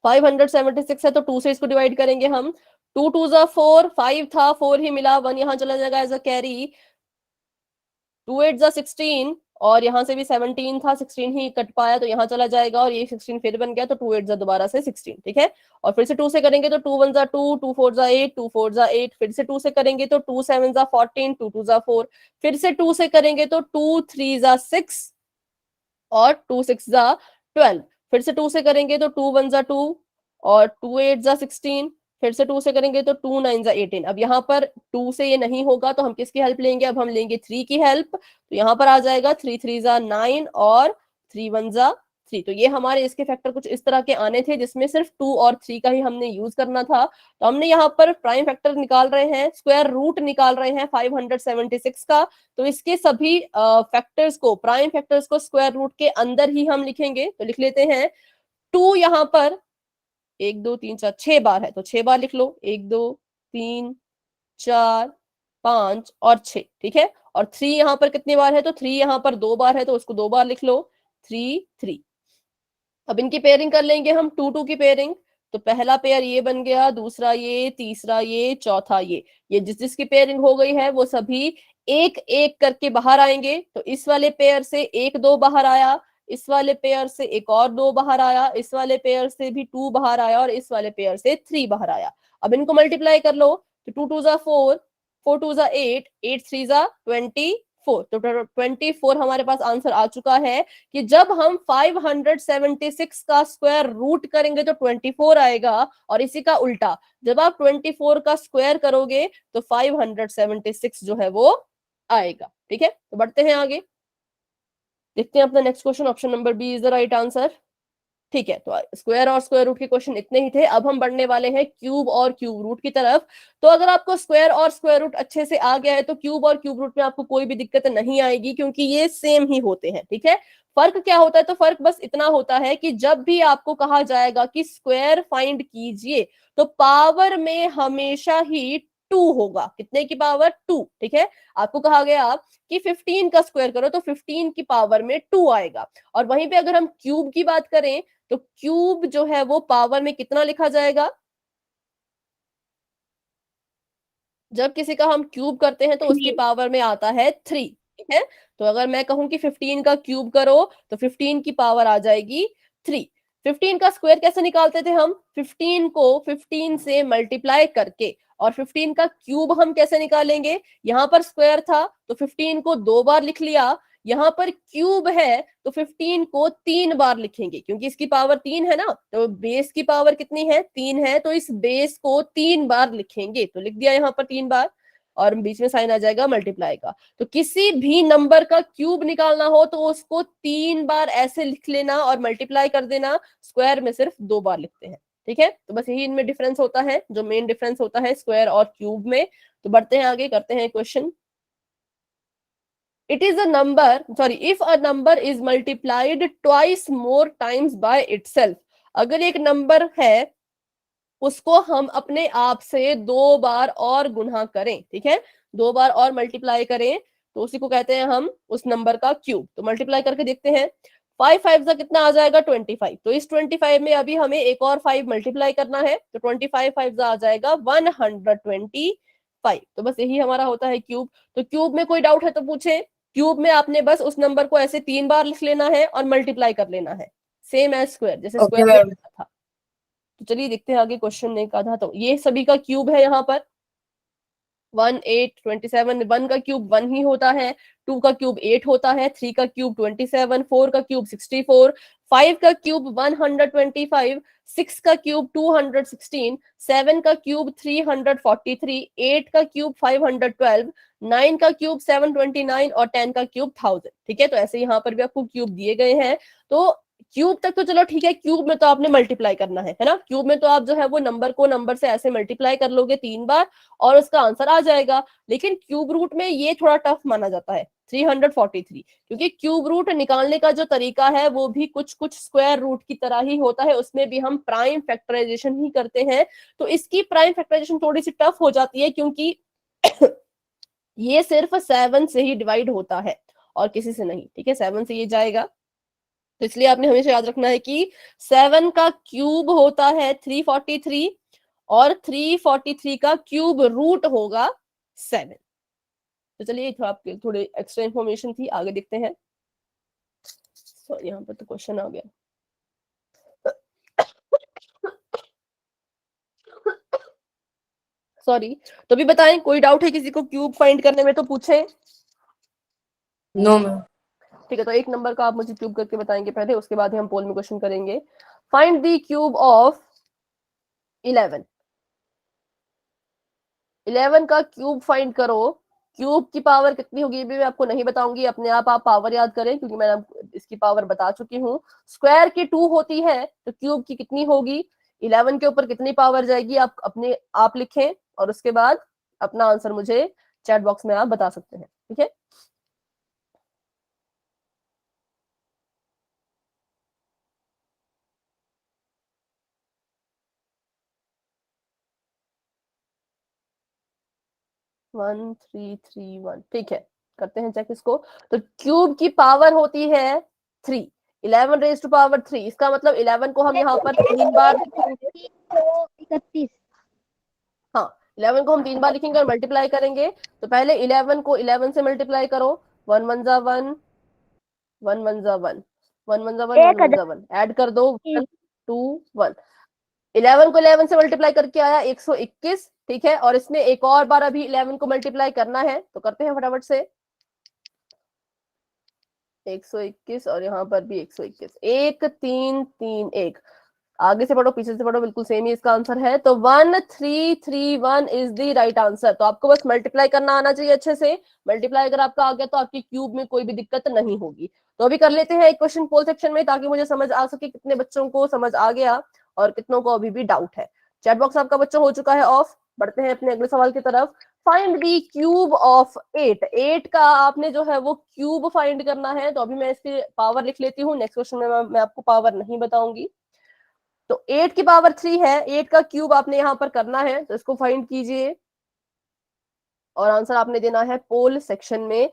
576 है तो 2 से इसको डिवाइड करेंगे हम। 2 2 जा 4, 5 था 4 ही मिला, 1 यहाँ चला जाएगा एज अ कैरी। 2 8 जा 16 और यहाँ से भी 17 था, 16 ही कट पाया तो यहाँ चला जाएगा और ये 16 फिर बन गया, तो 2 8 जा दोबारा से 16। ठीक है, और फिर से 2 से करेंगे तो 2 1 जा 2, 2 4 जा 8, 2 4 जा 8। फिर से 2 से करेंगे तो 2 7 जा 14, 2 2 जा 4। फिर से 2 से करेंगे तो 2 3 जा 6 और 2 6 जा 12। फिर से 2 से करेंगे तो 2 1 जा 2 और 2 8 जा 16। फिर से 2 से करेंगे तो 2 9 जा 18। अब यहाँ पर 2 से ये नहीं होगा तो हम किसकी हेल्प लेंगे, अब हम लेंगे 3 की हेल्प। तो यहाँ पर आ जाएगा 3 3 जा 9 और 3 1 जा 3। तो ये हमारे इसके फैक्टर कुछ इस तरह के आने थे जिसमें सिर्फ 2 और 3 का ही हमने यूज करना था। तो हमने यहाँ पर प्राइम फैक्टर निकाल रहे हैं, स्क्वायर रूट निकाल रहे हैं 576 का। तो इसके सभी फैक्टर्स को, प्राइम फैक्टर्स को स्क्वायर रूट के अंदर ही हम लिखेंगे। तो लिख लेते हैं 2 यहाँ पर 1 2 3 4 6 बार है तो 6 बार लिख लो, 1 2 3 4 5 और 6। ठीक है, और 3 यहाँ पर कितनी बार है, तो 3 यहाँ पर 2 बार है तो उसको 2 बार लिख लो, 3 3। अब इनकी पेयरिंग कर लेंगे हम, 2 2 की पेयरिंग। तो पहला पेयर ये बन गया, दूसरा ये, तीसरा ये, चौथा ये जिस जिसकी पेयरिंग हो गई है वो सभी एक एक करके बाहर आएंगे। तो इस वाले पेयर से 1 2 बाहर आया, इस वाले पेयर से एक और 2 बाहर आया, इस वाले पेयर से भी 2 बाहर आया और इस वाले पेयर से 3 बाहर आया। अब इनको मल्टीप्लाई कर लो, तो 2 2 जा 4, 4 2 जा 8, 8 3 जा 24। तो 24 हमारे पास आंसर आ चुका है कि जब हम 576 का स्क्वायर रूट करेंगे तो 24 आएगा, और इसी का उल्टा जब आप 24 का स्क्वायर करोगे तो 576 जो है वो आएगा। ठीक है, तो बढ़ते हैं आगे, देखते हैं अपना next question. Option number B is the right answer. ठीक है, तो स्क्वायर और स्क्वायर रूट के क्वेश्चन इतने ही थे। अब हम बढ़ने वाले हैं क्यूब और क्यूब रूट की तरफ। तो अगर आपको स्क्वायर और स्क्वायर रूट अच्छे से आ गया है तो क्यूब और क्यूब रूट में आपको कोई भी दिक्कत नहीं आएगी, क्योंकि ये सेम ही होते हैं। ठीक है, फर्क क्या होता है, तो फर्क बस इतना होता है कि जब भी आपको कहा जाएगा कि स्क्वायर फाइंड कीजिए तो पावर में हमेशा ही 2 होगा। कितने की पावर, 2। ठीक है, आपको कहा गया कि 15 का स्क्वायर करो तो 15 की पावर में 2 आएगा। और वहीं पे अगर हम क्यूब की बात करें तो क्यूब जो है वो पावर में कितना लिखा जाएगा, जब किसी का हम क्यूब करते हैं तो उसकी पावर में आता है 3। ठीक है, तो अगर मैं कहूं कि 15 का क्यूब करो तो 15 की पावर आ जाएगी 3। 15 का स्क्वायर कैसे निकालते थे हम, 15 को 15 से मल्टीप्लाई करके। और 15 का क्यूब हम कैसे निकालेंगे, यहां पर स्क्वायर था तो 15 को 2 बार लिख लिया, यहाँ पर क्यूब है तो 15 को 3 बार लिखेंगे, क्योंकि इसकी पावर 3 है ना, तो बेस की पावर कितनी है, 3 है, तो इस बेस को 3 बार लिखेंगे, तो लिख दिया यहाँ पर 3 बार, और बीच में साइन आ जाएगा मल्टीप्लाई का। तो किसी भी नंबर का क्यूब निकालना हो तो उसको 3 बार ऐसे लिख लेना और मल्टीप्लाई कर देना, स्क्वायर में सिर्फ 2 बार लिखते हैं, ठीक है। तो बस यही इनमें डिफरेंस होता है, जो मेन डिफरेंस होता है स्क्वायर और क्यूब में। तो बढ़ते हैं आगे, करते हैं question. It is a number, sorry, if a number is multiplied twice more times by itself, अगर एक नंबर है उसको हम अपने आप से 2 बार और गुना करें, ठीक है, 2 बार और मल्टीप्लाई करें, तो उसी को कहते हैं हम उस नंबर का क्यूब। तो मल्टीप्लाई करके देखते हैं, 5 5 का कितना आ जाएगा 25, तो इस 25 में अभी हमें एक और 5 मल्टीप्लाई करना है, तो 25 5 आ जाएगा 125। तो बस यही हमारा होता है क्यूब। तो क्यूब में कोई डाउट है तो पूछे। क्यूब में आपने बस उस नंबर को ऐसे 3 बार लिख लेना है और मल्टीप्लाई कर लेना है, सेम एज स्क्वायर, जैसे Okay, स्क्वायर ma'am. था। तो चलिए देखते हैं आगे क्वेश्चन एक आधा। तो ये सभी का क्यूब है यहाँ पर 1 8 27, 1 का क्यूब 1 ही होता है, 2 का क्यूब 8 होता है, 3 का क्यूब 27, 4 का क्यूब 64, 5 का क्यूब 125, 6 का क्यूब 216, 7 का क्यूब 343, 8 का क्यूब 512, 9 का क्यूब 729 और 10 का क्यूब 1000, ठीक है। तो ऐसे यहाँ पर भी आपको क्यूब दिए गए हैं। तो क्यूब तक तो चलो ठीक है, क्यूब में तो आपने मल्टीप्लाई करना है ना, क्यूब में तो आप जो है वो नंबर को नंबर से ऐसे मल्टीप्लाई कर लोगे 3 बार और उसका आंसर आ जाएगा। लेकिन क्यूब रूट में ये थोड़ा टफ माना जाता है 343, क्योंकि क्यूब रूट निकालने का जो तरीका है वो भी कुछ कुछ स्क्वायर रूट की तरह ही होता है, उसमें भी हम प्राइम फैक्टराइजेशन ही करते हैं। तो इसकी प्राइम फैक्टराइजेशन थोड़ी सी टफ हो जाती है, क्योंकि ये सिर्फ 7 से ही डिवाइड होता है और किसी से नहीं, ठीक है, 7 से ये जाएगा। तो इसलिए आपने हमेशा याद रखना है कि 7 का क्यूब होता है 343 और 343 का क्यूब रूट होगा 7। तो चलिए थोड़ा आपके थोड़ी एक्स्ट्रा इंफॉर्मेशन थी, आगे देखते हैं। सॉरी यहाँ पर तो क्वेश्चन आ गया। सॉरी, तो भी बताएं, कोई डाउट है किसी को क्यूब फाइंड करने में तो पूछें। No, ma'am. ठीक है, तो एक नंबर का आप मुझे क्यूब करके बताएंगे पहले, उसके बाद ही हम पोल में क्वेश्चन करेंगे। Find the cube of 11। 11 का क्यूब फाइंड करो। क्यूब की पावर कितनी होगी ये भी मैं आपको नहीं बताऊंगी, अपने आप पावर याद करें, क्योंकि मैंने इसकी पावर बता चुकी हूँ। स्क्वायर की 2 होती है तो क्यूब की कितनी होगी, 11 के ऊपर कितनी पावर जाएगी आप अपने आप लिखें, और उसके बाद अपना आंसर मुझे चैट बॉक्स में आप बता सकते हैं, ठीक है। वन थ्री थ्री वन, ठीक है, करते हैं चेक इसको। तो क्यूब की पावर होती है 3, 11 रेज टू पावर 3, इसका मतलब 11 को हम यहाँ पर 3 बार लिखेंगे। 31। हाँ, 11 को हम 3 बार लिखेंगे और मल्टीप्लाई करेंगे। तो पहले 11 को 11 से मल्टीप्लाई करो, 1 1 जा 1, 1 1 जा 1, 1 1 जा 1, 1 1 जा 1, ऐड कर दो 1 2 1। 11 को 11 से मल्टीप्लाई करके आया 121, ठीक है, और इसमें एक और बार अभी 11 को मल्टीप्लाई करना है, तो करते हैं फटाफट से। 121 और यहाँ पर भी 121, 1 3 3 1, आगे से पढ़ो पीछे से पढ़ो, बिल्कुल सेम ही इसका आंसर है। तो 1331 इज द राइट आंसर। तो आपको बस मल्टीप्लाई करना आना चाहिए अच्छे से। मल्टीप्लाई अगर आपका आ गया तो आपकी क्यूब में कोई भी दिक्कत नहीं होगी। तो अभी कर लेते हैं एक क्वेश्चन पोल सेक्शन में, ताकि मुझे समझ आ सके कितने बच्चों को समझ आ गया और कितनों को अभी भी डाउट है। चैट बॉक्स आपका बच्चा हो चुका है ऑफ। बढ़ते हैं अपने अगले सवाल की तरफ। Find the cube of 8। 8 का आपने जो है वो क्यूब फाइंड करना है। तो अभी मैं इसकी पावर लिख लेती हूँ, नेक्स्ट क्वेश्चन में मैं आपको पावर नहीं बताऊंगी। तो 8 की पावर 3 है, 8 का क्यूब आपने यहां पर करना है, तो इसको फाइंड कीजिए और आंसर आपने देना है पोल सेक्शन में।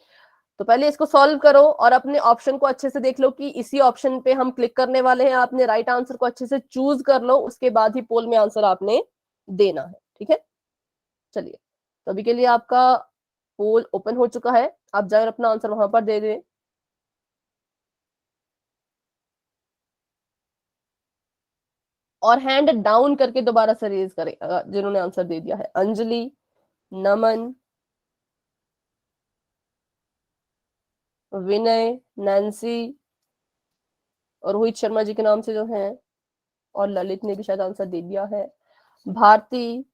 तो पहले इसको सॉल्व करो और अपने ऑप्शन को अच्छे से देख लो कि इसी ऑप्शन पे हम क्लिक करने वाले हैं। आपने राइट आंसर को अच्छे से चूज कर लो, उसके बाद ही पोल में आंसर आपने देना है, ठीक है। चलिए, तो अभी के लिए आपका पोल ओपन हो चुका है, आप जाकर अपना आंसर वहां पर दे दें। और हैंड डाउन करके दोबारा से रेज करें जिन्होंने आंसर दे दिया है। अंजलि, नमन, विनय, नैन्सी और रोहित शर्मा जी के नाम से जो हैं, और ललित ने भी शायद आंसर दे दिया है। भारती,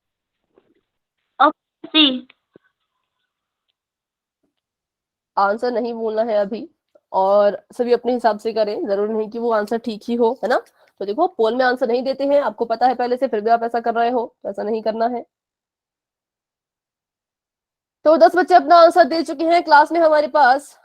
आंसर नहीं बोलना है अभी, और सभी अपने हिसाब से करें, जरूर नहीं कि वो आंसर ठीक ही हो, है ना। तो देखो पोल में आंसर नहीं देते हैं, आपको पता है पहले से, फिर भी आप ऐसा कर रहे हो, तो ऐसा नहीं करना है। तो 10 बच्चे अपना आंसर दे चुके हैं। क्लास में हमारे पास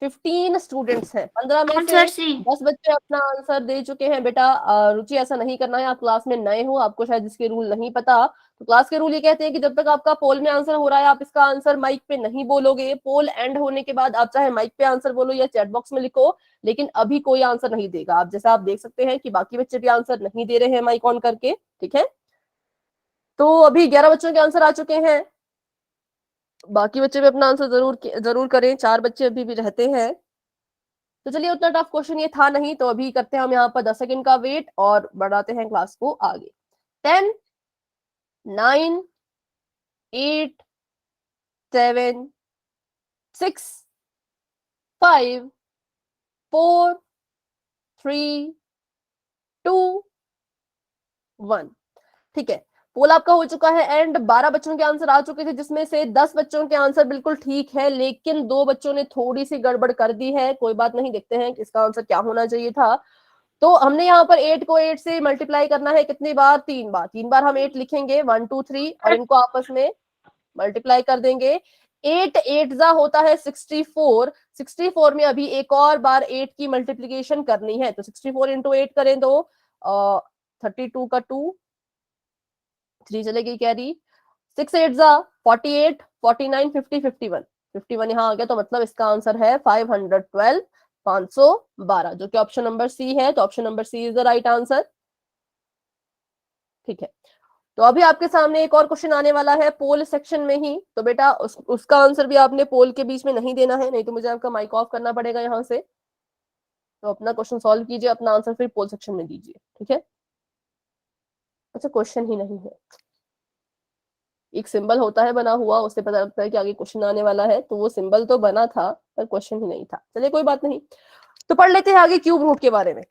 15 स्टूडेंट्स हैं। 15 में से 10 बच्चे अपना आंसर दे चुके हैं। बेटा रुचि, ऐसा नहीं करना है, आप क्लास में नए हो, आपको शायद इसके रूल नहीं पता। तो क्लास के रूल ये कहते हैं कि जब तक आपका पोल में आंसर हो रहा है, आप इसका आंसर माइक पे नहीं बोलोगे। पोल एंड होने के बाद आप चाहे माइक पे आंसर बोलो या चैट बॉक्स में लिखो, लेकिन अभी कोई आंसर नहीं देगा। आप जैसा आप देख सकते हैं कि बाकी बच्चे भी आंसर नहीं दे रहे हैं माइक ऑन करके, ठीक है। तो अभी 11 बच्चों के आंसर आ चुके हैं, बाकी बच्चे भी अपना आंसर जरूर करें। 4 बच्चे अभी भी रहते हैं। तो चलिए, उतना टफ क्वेश्चन ये था नहीं, तो अभी करते हैं हम यहाँ पर 10 सेकंड का वेट और बढ़ाते हैं क्लास को आगे। 10, 9, 8, 7, 6, 5, 4, 3, 2, 1। ठीक है, पोल आपका हो चुका है एंड 12 बच्चों के आंसर आ चुके थे, जिसमें से 10 बच्चों के आंसर बिल्कुल ठीक है, लेकिन 2 बच्चों ने थोड़ी सी गड़बड़ कर दी है। कोई बात नहीं, देखते हैं इसका आंसर क्या होना चाहिए था। तो हमने यहाँ पर 8 को 8 से मल्टीप्लाई करना है कितनी बार? 3 बार। 3 बार हम 8 लिखेंगे, 1 2 3, और इनको आपस में मल्टीप्लाई कर देंगे। 8 8 जा होता है 64। 64 में अभी एक और बार 8 की मल्टीप्लीकेशन करनी है, तो 64 इंटू 8 करें तो 32 का 2, 3 चलेगी कैरी, 6 8 जा 48, 49, 50, 51, 51 यहाँ आ गया, तो मतलब इसका आंसर है 512, 512, जो कि ऑप्शन नंबर सी है। तो option number C is the right answer. ठीक है, तो अभी आपके सामने एक और क्वेश्चन आने वाला है पोल सेक्शन में ही। तो बेटा उसका आंसर भी आपने पोल के बीच में नहीं देना है, नहीं तो मुझे आपका माइक ऑफ करना पड़ेगा यहाँ से। तो अपना क्वेश्चन सॉल्व कीजिए, अपना आंसर फिर पोल सेक्शन में दीजिए, ठीक है। अच्छा, क्वेश्चन ही नहीं है, एक सिंबल होता है बना हुआ, उससे पता लगता है कि आगे क्वेश्चन आने वाला है। तो वो सिंबल तो बना था पर क्वेश्चन ही नहीं था। चलिए कोई बात नहीं, तो पढ़ लेते हैं आगे क्यूब रूट के बारे में।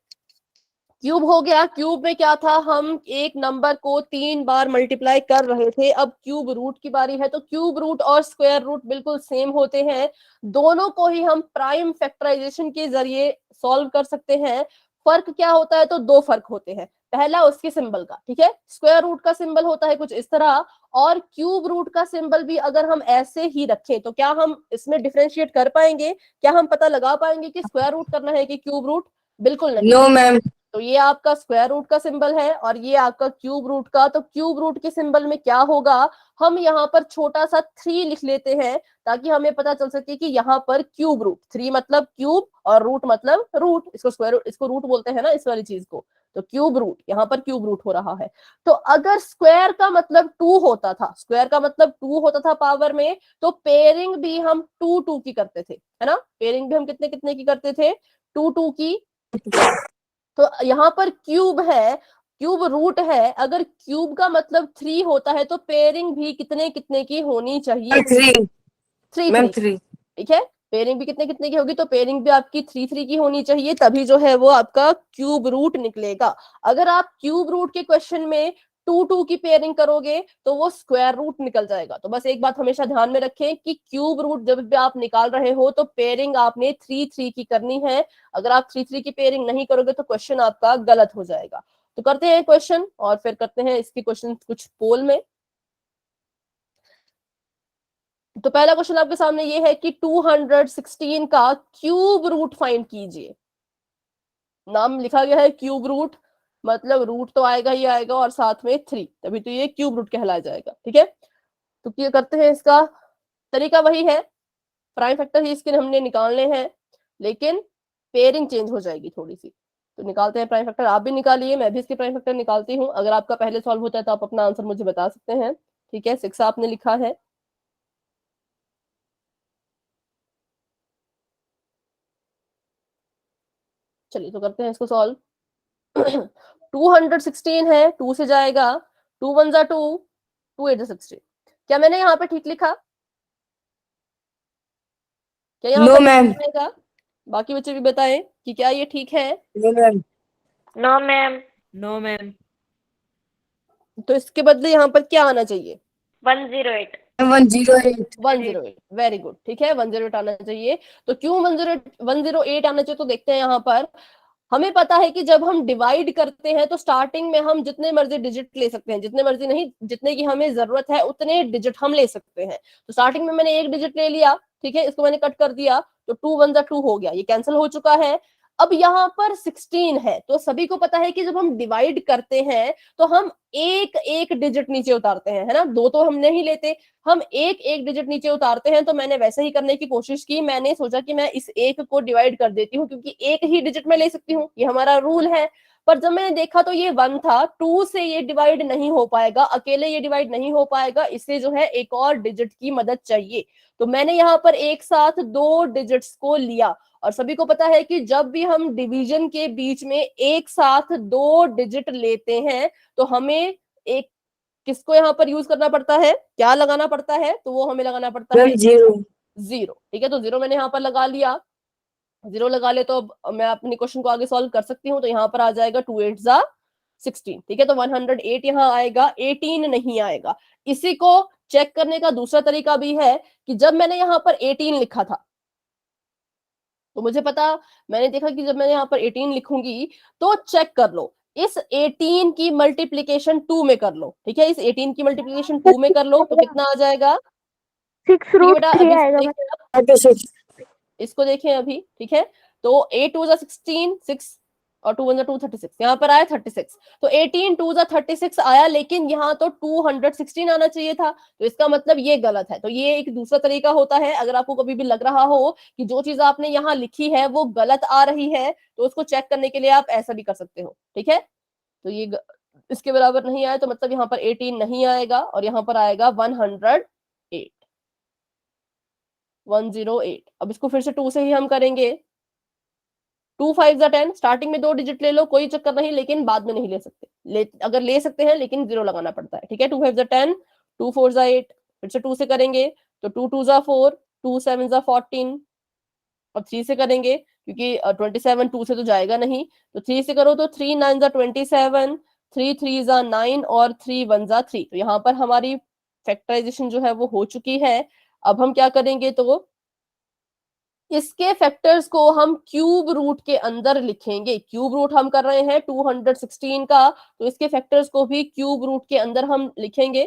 क्यूब हो गया। क्यूब में क्या था, हम एक नंबर को 3 बार मल्टीप्लाई कर रहे थे। अब क्यूब रूट की बारी है। तो क्यूब रूट और स्क्वायर रूट बिल्कुल सेम होते हैं, दोनों को ही हम प्राइम फैक्टराइजेशन के जरिए सॉल्व कर सकते हैं। फर्क क्या होता है, तो 2 फर्क होते हैं। पहला उसके सिंबल का, ठीक है, स्क्वायर रूट का सिंबल होता है कुछ इस तरह, और क्यूब रूट का सिंबल भी अगर हम ऐसे ही रखें तो क्या हम इसमें डिफरेंशिएट कर पाएंगे? क्या हम पता लगा पाएंगे कि स्क्वायर रूट करना है कि क्यूब रूट? बिल्कुल नहीं। No ma'am. तो ये आपका स्क्वायर रूट का सिंबल है और ये आपका क्यूब रूट का। तो क्यूब रूट के सिंबल में क्या होगा, हम यहाँ पर छोटा सा 3 लिख लेते हैं, ताकि हमें पता चल सके कि यहाँ पर क्यूब रूट, 3 मतलब क्यूब और रूट मतलब रूट, इसको स्क्वायर रूट, इसको रूट बोलते हैं ना इस वाली चीज को। तो क्यूब रूट, यहाँ पर क्यूब रूट हो रहा है। तो अगर स्क्वायर का मतलब 2 होता था, स्क्वायर का मतलब 2 होता था पावर में, तो पेयरिंग भी हम 2 2 की करते थे, है ना। पेयरिंग भी हम कितने कितने की करते थे? 2 2 की। तो यहाँ पर क्यूब है, क्यूब रूट है, अगर क्यूब का मतलब 3 होता है तो पेयरिंग भी कितने कितने की होनी चाहिए? 3 3 मैम 3। 3। ठीक है, पेयरिंग भी कितने कितने की होगी? तो पेयरिंग भी आपकी 3 3 की होनी चाहिए, तभी जो है वो आपका क्यूब रूट निकलेगा। अगर आप क्यूब रूट के क्वेश्चन में 2 2 की पेयरिंग करोगे तो वो स्क्वायर रूट निकल जाएगा। तो बस एक बात हमेशा ध्यान में रखें कि क्यूब रूट जब भी आप निकाल रहे हो तो पेयरिंग आपने 3 3 की करनी है। अगर आप 3 3 की पेयरिंग नहीं करोगे तो क्वेश्चन आपका गलत हो जाएगा। तो करते हैं क्वेश्चन और फिर करते हैं इसके क्वेश्चन कुछ पोल में। तो पहला क्वेश्चन आपके सामने ये है कि 216 का क्यूब रूट फाइंड कीजिए। नाम लिखा गया है क्यूब रूट, मतलब रूट तो आएगा ही आएगा और साथ में 3, तभी तो ये क्यूब रूट कहलाया जाएगा। ठीक है, तो क्या करते हैं, इसका तरीका वही है, प्राइम फैक्टर ही इसके हमने निकालने हैं, लेकिन पेयरिंग चेंज हो जाएगी थोड़ी सी। तो निकालते हैं प्राइम फैक्टर, आप भी निकालिए, मैं भी इसके प्राइम फैक्टर निकालती हूँ। अगर आपका पहले सॉल्व होता है तो आप अपना आंसर मुझे बता सकते हैं। ठीक है, 6 आपने लिखा है। चलिए तो करते हैं इसको सॉल्व। 216 है, 2 से जाएगा, 2 1 जा 2, 2 8 जा 16। क्या मैंने यहाँ पे ठीक लिखा? क्या यहाँ नो पर मैम। आएगा? बाकी बच्चे भी बताएं कि क्या ये ठीक है। No ma'am. No ma'am. No ma'am. तो इसके बदले यहाँ पर क्या आना चाहिए? 108। 108। 108, वेरी गुड, ठीक है, 108 आना चाहिए। तो क्यों 108 आना चाहिए, तो देखते हैं यहाँ पर। हमें पता है कि जब हम डिवाइड करते हैं तो स्टार्टिंग में हम जितने मर्जी डिजिट ले सकते हैं, जितने मर्जी नहीं, जितने की हमें जरूरत है उतने डिजिट हम ले सकते हैं। तो स्टार्टिंग में मैंने एक डिजिट ले लिया, ठीक है, इसको मैंने कट कर दिया, तो 2 1 2 हो गया, ये कैंसिल हो चुका है। अब यहाँ पर 16 है, तो सभी को पता है कि जब हम डिवाइड करते हैं तो हम एक एक डिजिट नीचे उतारते हैं, है ना, दो तो हम नहीं लेते, हम एक एक डिजिट नीचे उतारते हैं। तो मैंने वैसे ही करने की कोशिश की, मैंने सोचा कि मैं इस एक को डिवाइड कर देती हूँ, क्योंकि एक ही डिजिट में ले सकती हूँ, ये हमारा रूल है। पर जब मैंने देखा तो ये 1 था, 2 से ये डिवाइड नहीं हो पाएगा, अकेले ये डिवाइड नहीं हो पाएगा, इससे जो है एक और डिजिट की मदद चाहिए। तो मैंने यहाँ पर एक साथ दो डिजिट्स को लिया। और सभी को पता है कि जब भी हम डिवीजन के बीच में एक साथ दो डिजिट लेते हैं तो हमें एक किसको यहाँ पर यूज करना पड़ता है, क्या लगाना पड़ता है, तो वो हमें लगाना पड़ता है मैम 0। 0, ठीक है। तो 0 मैंने यहाँ पर लगा लिया, 0 लगा ले तो अब मैं अपनी क्वेश्चन को आगे सॉल्व कर सकती हूँ। तो यहाँ पर आ जाएगा 2 8 जा 16, ठीक है। तो 108 यहाँ आएगा, 18 नहीं आएगा। इसी को चेक करने का दूसरा तरीका भी है कि जब मैंने यहाँ पर 18 लिखा था तो मुझे पता, मैंने देखा कि जब मैंने यहाँ पर 18 लिखूंगी तो चेक कर लो, इस 18 की मल्टीप्लीकेशन 2 में कर लो, ठीक है, इस 18 की मल्टीप्लीकेशन 2 में कर लो तो कितना आ जाएगा? 6 ठीक है रूट बेटा, 3 अभी आएगा। देखिए आप, 36। इसको देखें अभी, ठीक है। तो 8 2 16, 6 और 2 1 2 36, यहाँ पर आया 36। तो 18 2 36 आया, लेकिन यहाँ तो 216 आना चाहिए था, तो इसका मतलब ये गलत है। तो ये एक दूसरा तरीका होता है, अगर आपको कभी भी लग रहा हो कि जो चीज आपने यहाँ लिखी है वो गलत आ रही है, तो उसको चेक करने के लिए आप ऐसा भी कर सकते हो, ठीक है। तो ये इसके बराबर नहीं आया, तो मतलब यहाँ पर 18 नहीं आएगा और यहाँ पर आएगा 108, 108। अब इसको फिर से 2 से ही हम करेंगे। 2 5 जा 10, स्टार्टिंग में दो डिजिट ले लो, कोई चक्कर नहीं, लेकिन बाद में नहीं ले सकते, अगर ले सकते हैं लेकिन 0 लगाना पड़ता है, ठीक है। 2 5 जा 10, 2 4 जा 8, फिर से 2 से करेंगे तो 2 2 जा 4, 2 7 जा 14। अब 3 से करेंगे क्योंकि 27 2 से तो जाएगा नहीं, तो 3 से करो तो 3 9 जा 27, 3 3 जा 9 और 3 1 जा 3। तो यहाँ पर हमारी फैक्टराइजेशन जो है वो हो चुकी है। अब हम क्या करेंगे, तो इसके फैक्टर्स को हम क्यूब रूट के अंदर लिखेंगे। क्यूब रूट हम कर रहे हैं 216 का, तो इसके फैक्टर्स को भी क्यूब रूट के अंदर हम लिखेंगे।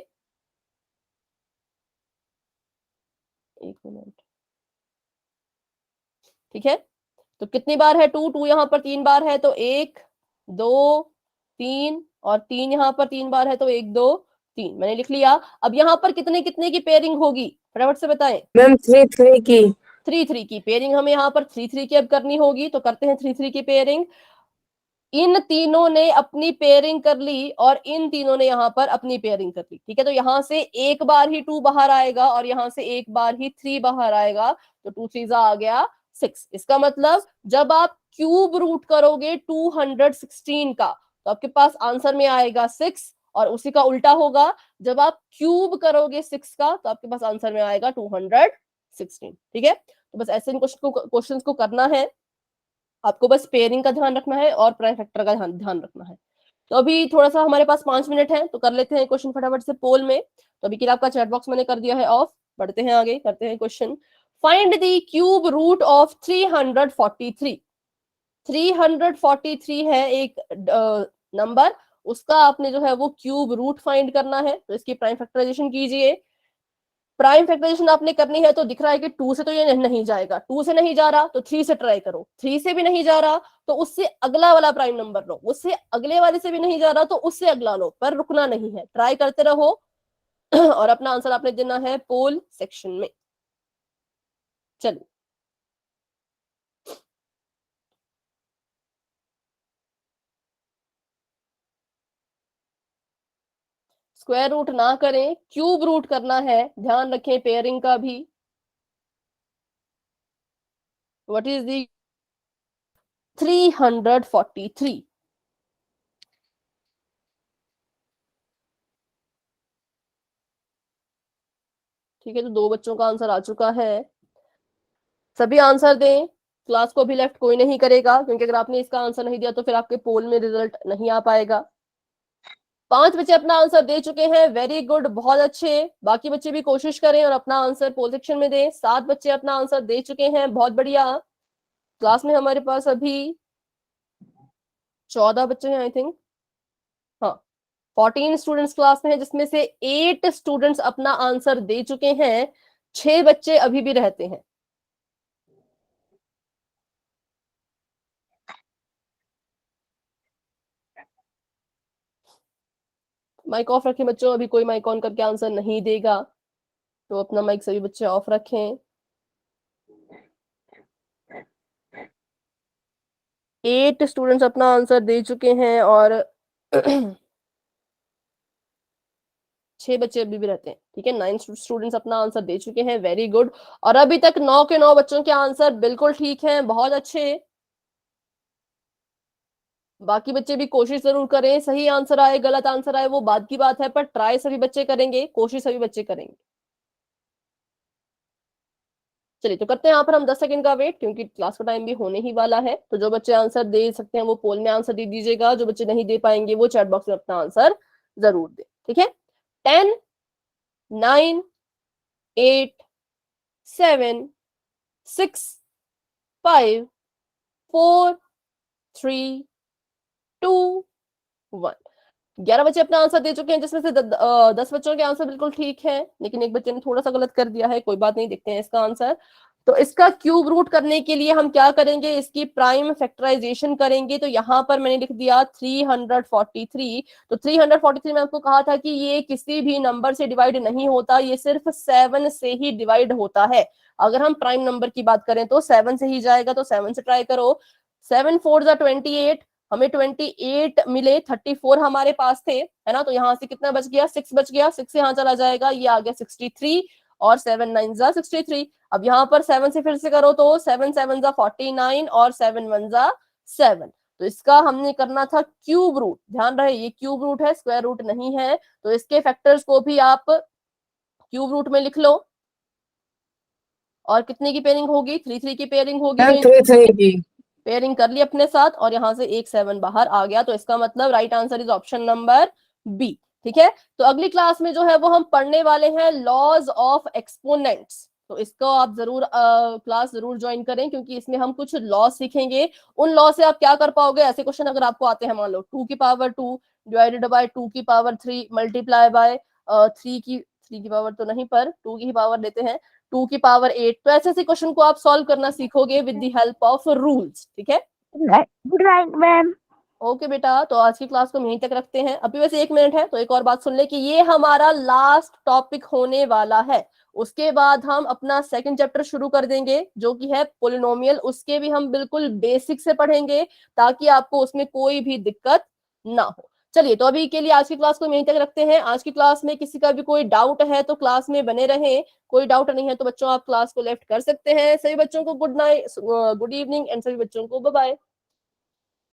एक मिनट, ठीक है। तो कितनी बार है 2 2 यहाँ पर 3 बार है, तो 1 2 3, और 3 यहाँ पर 3 बार है, तो 1 2 3 मैंने लिख लिया। अब यहाँ पर कितने कितने की पेयरिंग होगी, फटाफट से बताएं। मैम 3 3 की। 3 3 की पेयरिंग हमें यहाँ पर 3 3 की अब करनी होगी, तो करते हैं 3 3 की पेयरिंग। इन तीनों ने अपनी पेयरिंग कर ली और इन तीनों ने यहाँ पर अपनी पेयरिंग कर ली, ठीक है। तो यहाँ से एक बार ही 2 बाहर आएगा और यहाँ से एक बार ही 3 बाहर आएगा, तो 2 3 आ गया 6। इसका मतलब जब आप क्यूब रूट करोगे 216 का तो आपके पास आंसर में आएगा 6, और उसी का उल्टा होगा, जब आप क्यूब करोगे 6 का तो आपके पास आंसर में आएगा 216, ठीक है। तो बस ऐसे इन क्वेश्चन को करना है, आपको बस पेयरिंग का ध्यान रखना है और प्राइम फैक्टर का ध्यान रखना है। तो अभी थोड़ा सा हमारे पास 5 मिनट है, तो कर लेते हैं क्वेश्चन फटाफट से पोल में। तो अभी के लिए आपका चैट बॉक्स मैंने कर दिया है ऑफ, बढ़ते हैं आगे, करते हैं question. Find the cube root of 343। 343 है एक नंबर, उसका आपने जो है वो क्यूब रूट फाइंड करना है, तो इसकी प्राइम फैक्टराइजेशन कीजिए। प्राइम फैक्टराइजेशन आपने करनी है, तो दिख रहा है कि 2 से तो ये नहीं जाएगा, 2 से नहीं जा रहा तो 3 से ट्राई करो, 3 से भी नहीं जा रहा तो उससे अगला वाला प्राइम नंबर लो, उससे अगले वाले से भी नहीं जा रहा तो उससे अगला लो, पर रुकना नहीं है, ट्राई करते रहो। और अपना आंसर आपने देना है पोल सेक्शन में। चलिए, स्क्वायर रूट ना करें, क्यूब रूट करना है, ध्यान रखें पेयरिंग का भी। What is the 343? ठीक है, तो दो बच्चों का आंसर आ चुका है। सभी आंसर दें, क्लास को भी लेफ्ट कोई नहीं करेगा, क्योंकि अगर आपने इसका आंसर नहीं दिया तो फिर आपके पोल में रिजल्ट नहीं आ पाएगा। 5 बच्चे अपना आंसर दे चुके हैं, वेरी गुड, बहुत अच्छे। बाकी बच्चे भी कोशिश करें और अपना आंसर पोल सेक्शन में दें। 7 बच्चे अपना आंसर दे चुके हैं, बहुत बढ़िया। क्लास में हमारे पास अभी 14 बच्चे हैं आई थिंक, हाँ 14 स्टूडेंट्स क्लास में हैं, जिसमें से 8 स्टूडेंट्स अपना आंसर दे चुके हैं, 6 बच्चे अभी भी रहते हैं। माइक ऑफ रखें बच्चों, अभी कोई माइक ऑन करके आंसर नहीं देगा, तो अपना माइक सभी बच्चे ऑफ रखें। 8 स्टूडेंट्स अपना आंसर दे चुके हैं और 6 बच्चे अभी भी रहते हैं, ठीक है। 9 स्टूडेंट्स अपना आंसर दे चुके हैं, वेरी गुड। और अभी तक 9 के 9 बच्चों के आंसर बिल्कुल ठीक हैं, बहुत अच्छे। बाकी बच्चे भी कोशिश जरूर करें, सही आंसर आए गलत आंसर आए वो बाद की बात है, पर ट्राई सभी बच्चे करेंगे, कोशिश सभी बच्चे करेंगे। चलिए तो करते हैं यहाँ पर हम 10 सेकंड का वेट, क्योंकि क्लास का टाइम भी होने ही वाला है। तो जो बच्चे आंसर दे सकते हैं वो पोल में आंसर दे दीजिएगा, जो बच्चे नहीं दे पाएंगे वो चैट बॉक्स में अपना आंसर जरूर दे, ठीक है। 10 9 8 7 6 5 4 3 2 1। 11 बच्चे अपना आंसर दे चुके हैं, जिसमें से 10 बच्चों के आंसर बिल्कुल ठीक है, लेकिन एक बच्चे ने थोड़ा सा गलत कर दिया है, कोई बात नहीं, देखते हैं इसका आंसर। तो इसका क्यूब रूट करने के लिए हम क्या करेंगे, इसकी प्राइम फैक्टराइजेशन करेंगे। तो यहाँ पर मैंने लिख दिया 343। तो 343 में आपको कहा था कि ये किसी भी नंबर से डिवाइड नहीं होता, ये सिर्फ 7 से ही डिवाइड होता है। अगर हम प्राइम नंबर की बात करें तो 7 से ही जाएगा, तो 7 से ट्राई करो। 7 4 28, हमें 28 मिले, 34 हमारे पास थे, है ना। तो यहाँ से कितना बच गया, 6 बच गया, 6 से यहाँ चला जाएगा, ये आ गया 63 और 7 9 जा 63। अब यहाँ पर 7 से फिर से करो तो 7 7 जा 49 और 7 1 जा 7। तो इसका हमने करना था क्यूब रूट, ध्यान रहे ये क्यूब रूट है, स्क्वायर रूट नहीं है। तो इसके फैक्टर्स को भी आप क्यूब रूट में लिख लो। और कितने की पेयरिंग होगी, 3 3 की पेयरिंग होगी, मैम तो 3 3 की। पेयरिंग कर ली अपने साथ और यहाँ से एक 7 बाहर आ गया। तो इसका मतलब right answer is option number B, ठीक है। तो अगली क्लास में जो है वो हम पढ़ने वाले हैं लॉज ऑफ एक्सपोनेंट्स। तो इसको आप जरूर क्लास जरूर ज्वाइन करें, क्योंकि इसमें हम कुछ लॉ सीखेंगे। उन लॉ से आप क्या कर पाओगे, ऐसे क्वेश्चन अगर आपको आते हैं, मान लो 2 की पावर 2 डिवाइडेड बाय 2 की पावर 3 मल्टीप्लाई बाय 3 की पावर तो नहीं, पर 2 की ही पावर लेते हैं, 2 की पावर 8। तो ऐसे ऐसे क्वेश्चन को आप सॉल्व करना सीखोगे with the help of rules, ठीक है। Good night ma'am. ओके बेटा, तो आज की क्लास को यहीं तक रखते हैं। अभी वैसे 1 मिनट है, तो एक और बात सुन ले कि ये हमारा लास्ट टॉपिक होने वाला है। उसके बाद हम अपना सेकंड चैप्टर शुरू कर देंगे, जो कि है पोलिनोमियल। उसके भी हम बिल्कुल बेसिक से पढ़ेंगे, ताकि आपको उसमें कोई भी दिक्कत ना हो। चलिए, तो अभी के लिए आज की क्लास को यहीं तक रखते हैं। आज की क्लास में किसी का भी कोई डाउट है तो क्लास में बने रहें, कोई डाउट नहीं है तो बच्चों आप क्लास को लेफ्ट कर सकते हैं। सभी बच्चों को good night, good evening, and सभी बच्चों को बाय बाय।